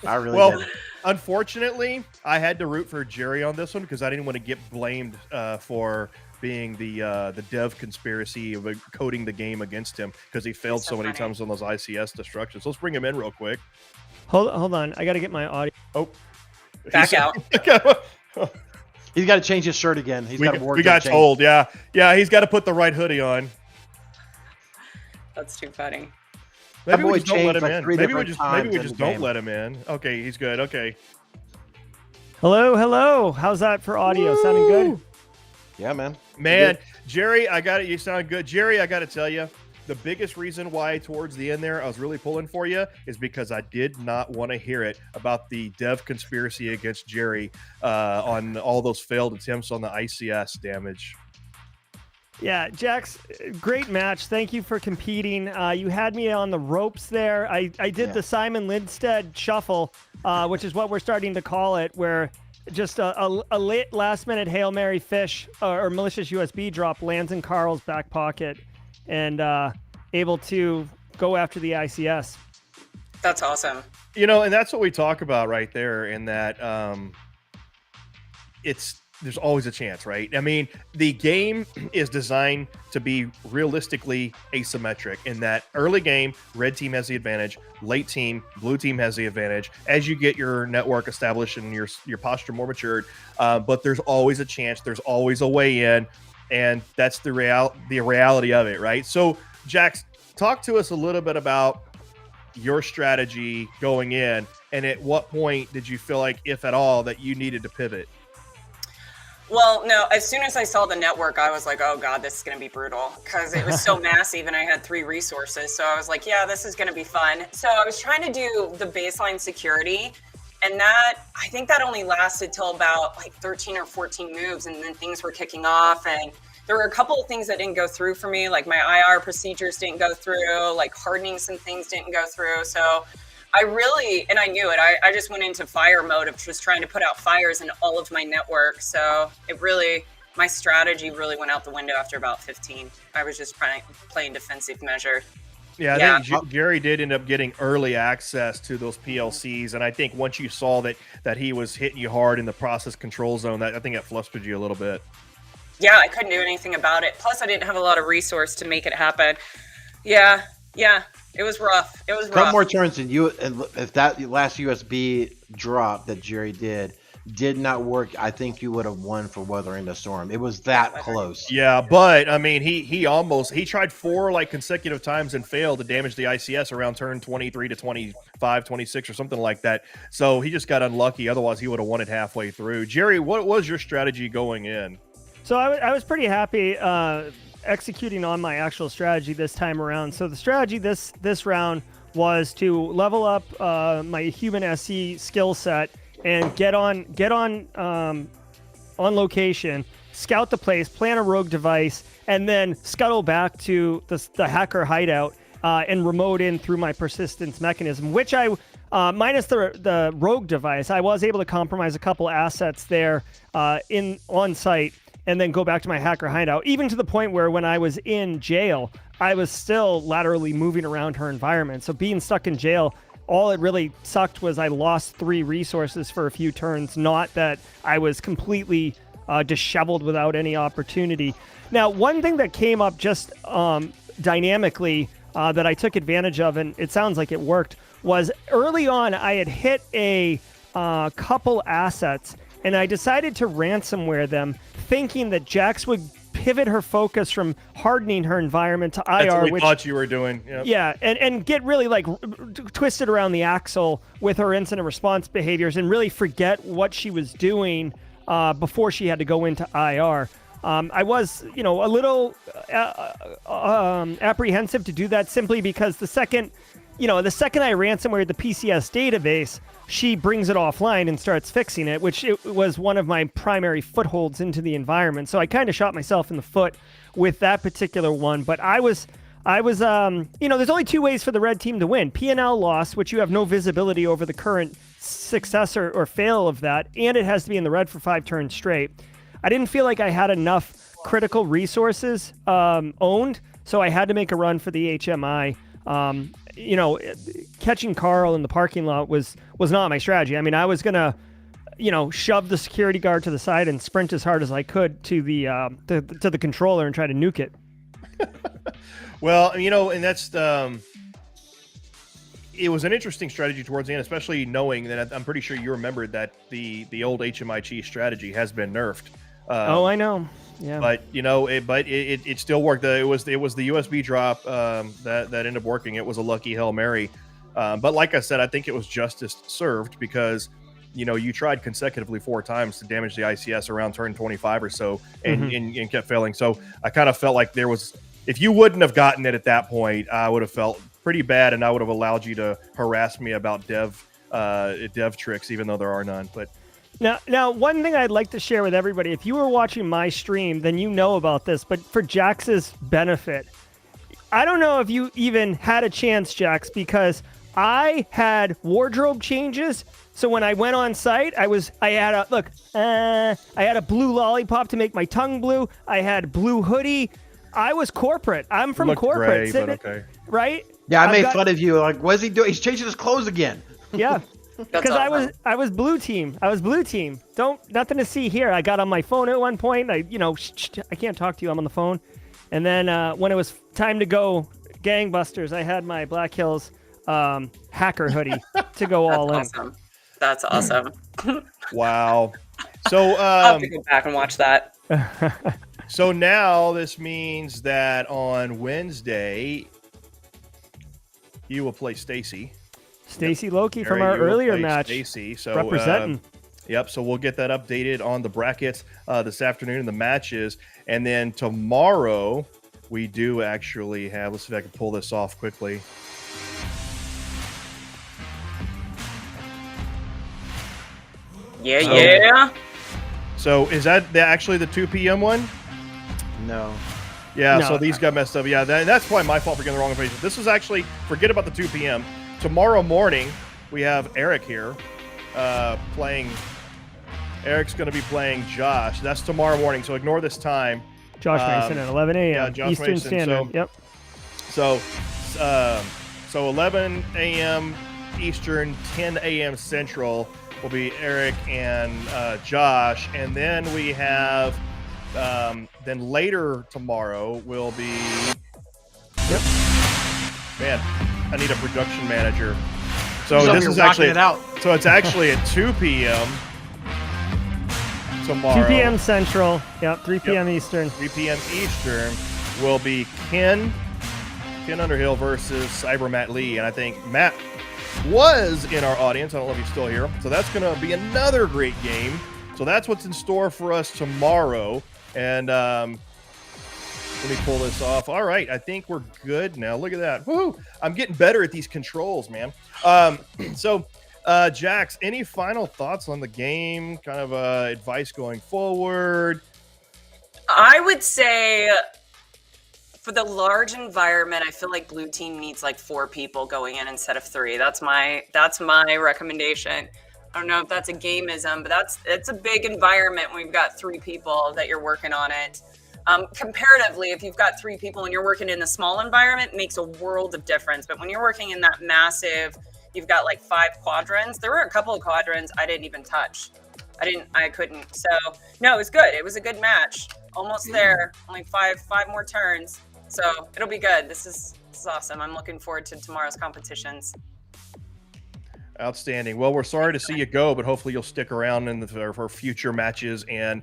I really Well, did. unfortunately, I had to root for Jerry on this one because I didn't want to get blamed for being the dev conspiracy of coding the game against him because he failed So so many funny. times on those ICS destructions. Let's bring him in real quick. Hold on. I got to get my audio. Oh, Back out. He's got to change his shirt again. He's got a we got told, yeah. He's got to put the right hoodie on. That's too funny. Maybe boy we just don't let changed him like in. 3 Maybe we different just times in the don't game. let him in. Okay, he's good. Okay. Hello. How's that for audio? Sounding good? Yeah, man. Man, Jerry, I got it. You sound good. Jerry, I got to tell you, the biggest reason why towards the end there I was really pulling for you is because I did not want to hear it about the dev conspiracy against Jerry on all those failed attempts on the ICS damage. Yeah, Jax, great match. Thank you for competing. You had me on the ropes there. I did the Simon Linstead shuffle, which is what we're starting to call it, where just a late last-minute Hail Mary fish or malicious USB drop lands in Carl's back pocket and able to go after the ICS. That's awesome. You know, and that's what we talk about right there in that there's always a chance, right? I mean, the game is designed to be realistically asymmetric in that early game, red team has the advantage, late team, blue team has the advantage as you get your network established and your posture more matured. But there's always a chance, there's always a way in, and that's the reality of it, right? So, Jax, talk to us a little bit about your strategy going in, and at what point did you feel like, if at all, that you needed to pivot? Well, no, as soon as I saw the network, I was like, oh God, this is going to be brutal because it was so massive and I had 3 resources. So I was like, yeah, this is going to be fun. So I was trying to do the baseline security, and I think that only lasted till about like 13 or 14 moves, and then things were kicking off, and there were a couple of things that didn't go through for me, like my IR procedures didn't go through, like hardening some things didn't go through. So I knew it. I just went into fire mode of just trying to put out fires in all of my network. So my strategy really went out the window after about 15. I was just playing defensive measure. Yeah, I think Jerry did end up getting early access to those PLCs, and I think once you saw that he was hitting you hard in the process control zone, I think that flustered you a little bit. Yeah, I couldn't do anything about it. Plus, I didn't have a lot of resource to make it happen. Yeah, it was rough. It was rough. Couple more turns, and if that last USB drop that Jerry did not work, I think you would have won for Weathering the Storm. It was that close. Yeah, but I mean, he tried 4 like consecutive times and failed to damage the ICS around turn 23 to 25, 26 or something like that. So he just got unlucky. Otherwise, he would have won it halfway through. Jerry, what was your strategy going in? So I was pretty happy executing on my actual strategy this time around. So the strategy this round was to level up my human SC skill set and get on location, scout the place, plant a rogue device, and then scuttle back to the hacker hideout and remote in through my persistence mechanism, which I minus the rogue device, I was able to compromise a couple assets there on site, and then go back to my hacker hideout, even to the point where when I was in jail, I was still laterally moving around her environment. So being stuck in jail, all it really sucked was I lost 3 resources for a few turns, not that I was completely disheveled without any opportunity. Now, one thing that came up just dynamically that I took advantage of, and it sounds like it worked, was early on I had hit a couple assets, and I decided to ransomware them, thinking that Jax would pivot her focus from hardening her environment to IR. That's what we thought you were doing. Yep. Yeah, and get really like twisted around the axle with her incident response behaviors and really forget what she was doing before she had to go into IR. I was, a little apprehensive to do that simply because the second I ransomware the PCS database, she brings it offline and starts fixing it, which it was one of my primary footholds into the environment. So I kind of shot myself in the foot with that particular one. But I was I was, there's only two ways for the red team to win. P&L loss, which you have no visibility over the current success or fail of that, and it has to be in the red for 5 turns straight. I didn't feel like I had enough critical resources owned, so I had to make a run for the HMI. Catching Carl in the parking lot was not my strategy. I mean, I was going to, shove the security guard to the side and sprint as hard as I could to the controller and try to nuke it. Well, and that's it was an interesting strategy towards the end, especially knowing that I'm pretty sure you remembered that the old HMI cheese strategy has been nerfed. I know. Yeah. But it still worked. It was the USB drop that ended up working. It was a lucky Hail Mary. But like I said, I think it was justice served because you tried consecutively 4 times to damage the ICS around turn 25 or so, and kept failing. So I kind of felt like there was, if you wouldn't have gotten it at that point, I would have felt pretty bad, and I would have allowed you to harass me about dev tricks, even though there are none. But now, one thing I'd like to share with everybody, if you were watching my stream, then you know about this, but for Jax's benefit, I don't know if you even had a chance, Jax, because I had wardrobe changes. So when I went on site, I had a blue lollipop to make my tongue blue. I had blue hoodie. I was corporate. I'm from corporate. Gray, but okay. Right? Yeah, I made fun of you. Like, what is he doing? He's changing his clothes again. Yeah. Because awesome. I was blue team. Nothing to see here. I got on my phone at one point. I can't talk to you. I'm on the phone. And then when it was time to go gangbusters, I had my Black Hills hacker hoodie to go all in. Awesome. That's awesome. Wow. So I'll have to go back and watch that. So now this means that on Wednesday you will play Stacy. Stacy Loki from Gary, our you will earlier play match. Stacy. So representing. Yep. So we'll get that updated on the brackets this afternoon in the matches, and then tomorrow we do actually have. Let's see if I can pull this off quickly. Yeah. So is that actually the 2 p.m. one? No. Yeah, No. so these got messed up. Yeah, that's probably my fault for getting the wrong information. This is actually, forget about the 2 p.m. Tomorrow morning, we have Eric here playing. Eric's going to be playing Josh. That's tomorrow morning, so ignore this time. Josh Mason at 11 a.m. Yeah, Josh Eastern Mason. Standard. Yep. So 11 a.m. Eastern, 10 a.m. Central will be Eric and Josh, and then we have. Then later tomorrow will be. Yep. Man, I need a production manager. So He's this is actually it out. So it's actually at 2 p.m. tomorrow. 2 p.m. Central. Yep. 3 p.m. Eastern. 3 p.m. Eastern will be Ken Underhill versus Cyber Matt Lee, and I think Matt was in our audience. I don't know if he's still here. So that's going to be another great game. So that's what's in store for us tomorrow. And let me pull this off. All right, I think we're good now. Look at that. Woo! I'm getting better at these controls, man. So, Jax, any final thoughts on the game? Kind of advice going forward? I would say for the large environment, I feel like blue team needs like 4 people going in instead of 3. That's my recommendation. I don't know if that's a gameism, but it's a big environment when you've got 3 people that you're working on it. Comparatively, if you've got 3 people and you're working in a small environment, it makes a world of difference. But when you're working in that massive, you've got like 5 quadrants. There were a couple of quadrants I didn't even touch. I couldn't. So no, it was good. It was a good match. Almost there. Only five more turns. So it'll be good. This is awesome. I'm looking forward to tomorrow's competitions. Outstanding. Well, we're sorry to see you go, but hopefully you'll stick around for future matches and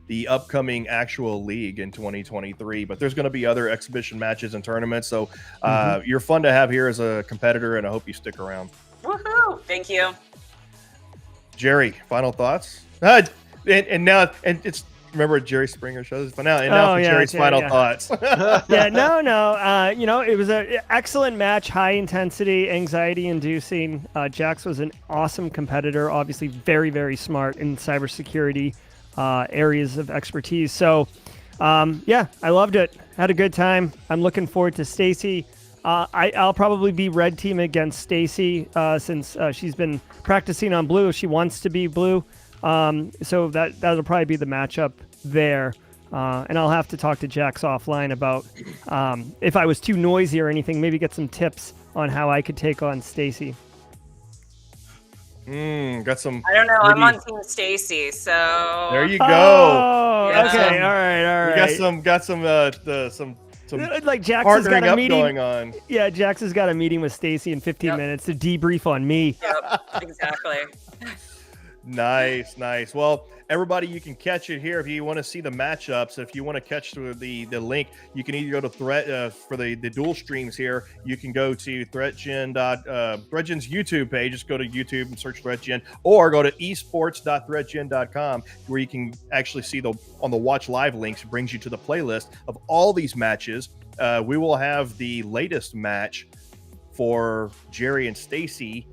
the upcoming actual league in 2023. But there's going to be other exhibition matches and tournaments, so you're fun to have here as a competitor, and I hope you stick around. Woohoo! Thank you, Jerry. Final thoughts? And it's. Remember Jerry Springer shows? But now for Jerry's final thoughts. It was an excellent match, high intensity, anxiety inducing. Jax was an awesome competitor, obviously very, very smart in cybersecurity areas of expertise. So Yeah, I loved it. Had a good time. I'm looking forward to Stacy. I'll probably be red team against Stacy since she's been practicing on blue. She wants to be blue. So that'll probably be the matchup there. And I'll have to talk to Jax offline about if I was too noisy or anything, maybe get some tips on how I could take on Stacy. Got some. I don't know. pretty- I'm on Team Stacy, so There you go. Oh, Yeah. okay. All right. We got some Like Jax has got partnering a up meeting. going on. Yeah, Jax has got a meeting with Stacy in 15 Yep. minutes to debrief on me. Yep, exactly. Nice. Well, everybody, you can catch it here if you want to see the matchups. If you want to catch the link, you can either go to for the dual streams here. You can go to ThreatGEN's YouTube page. Just go to YouTube and search ThreatGEN, or go to esports.threatgen.com where you can actually see on the watch live links. It brings you to the playlist of all these matches. We will have the latest match for Jerry and Stacy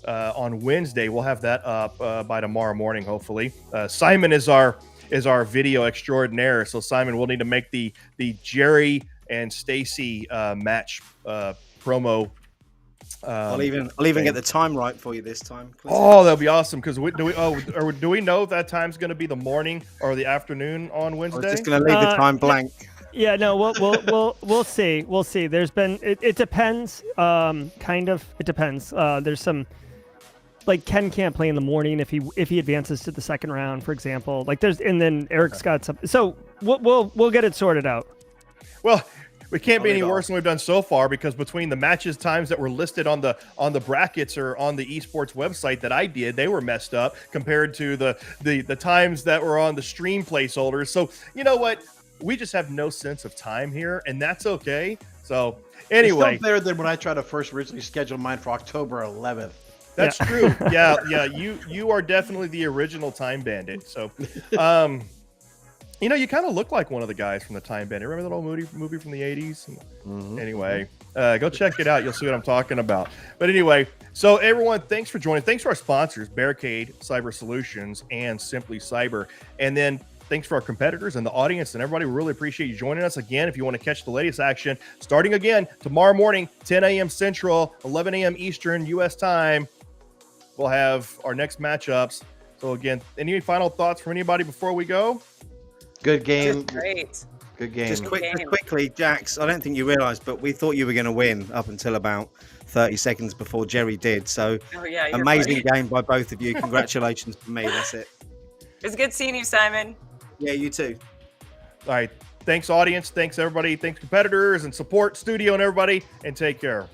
on Wednesday. We'll have that up by tomorrow morning, hopefully. Simon is our video extraordinaire, so Simon will need to make the Jerry and Stacy match promo. I'll even get the time right for you this time. Oh, that'll be awesome. Because do we know if that time's going to be the morning or the afternoon on I Wednesday? was just going to leave the time blank. Yeah, no, we'll see. We'll see. There's been it depends. Kind of. It depends. There's some. Like Ken can't play in the morning if he advances to the second round, for example. Like and then Eric's got some. So we'll get it sorted out. Well, we can't be any worse than we've done so far, because between the matches times that were listed on the brackets or on the eSports website that I did, they were messed up compared to the times that were on the stream placeholders. So you know what? We just have no sense of time here, and that's okay. So anyway, It's still better than when I tried to first originally schedule mine for October 11th. that's true. Yeah. You are definitely the original Time Bandit. So, you kind of look like one of the guys from the Time Bandit. Remember that old movie from the 80s? Mm-hmm. Anyway, go check it out. You'll see what I'm talking about. But anyway, so everyone, thanks for joining. Thanks to our sponsors, Barricade Cyber Solutions and Simply Cyber. And then thanks for our competitors and the audience and everybody. We really appreciate you joining us again. If you want to catch the latest action, starting again tomorrow morning, 10 a.m. Central, 11 a.m. Eastern U.S. time, we'll have our next matchups. So again, any final thoughts from anybody before we go? Good game. Great. Good game. Just quickly, Jax, I don't think you realised, but we thought you were going to win up until about 30 seconds before Jerry did. So Oh yeah, you're amazing funny. game by both of you. Congratulations from me. That's it. It was good seeing you, Simon. Yeah, you too. All right. Thanks, audience. Thanks, everybody. Thanks, competitors and support studio and everybody. And take care.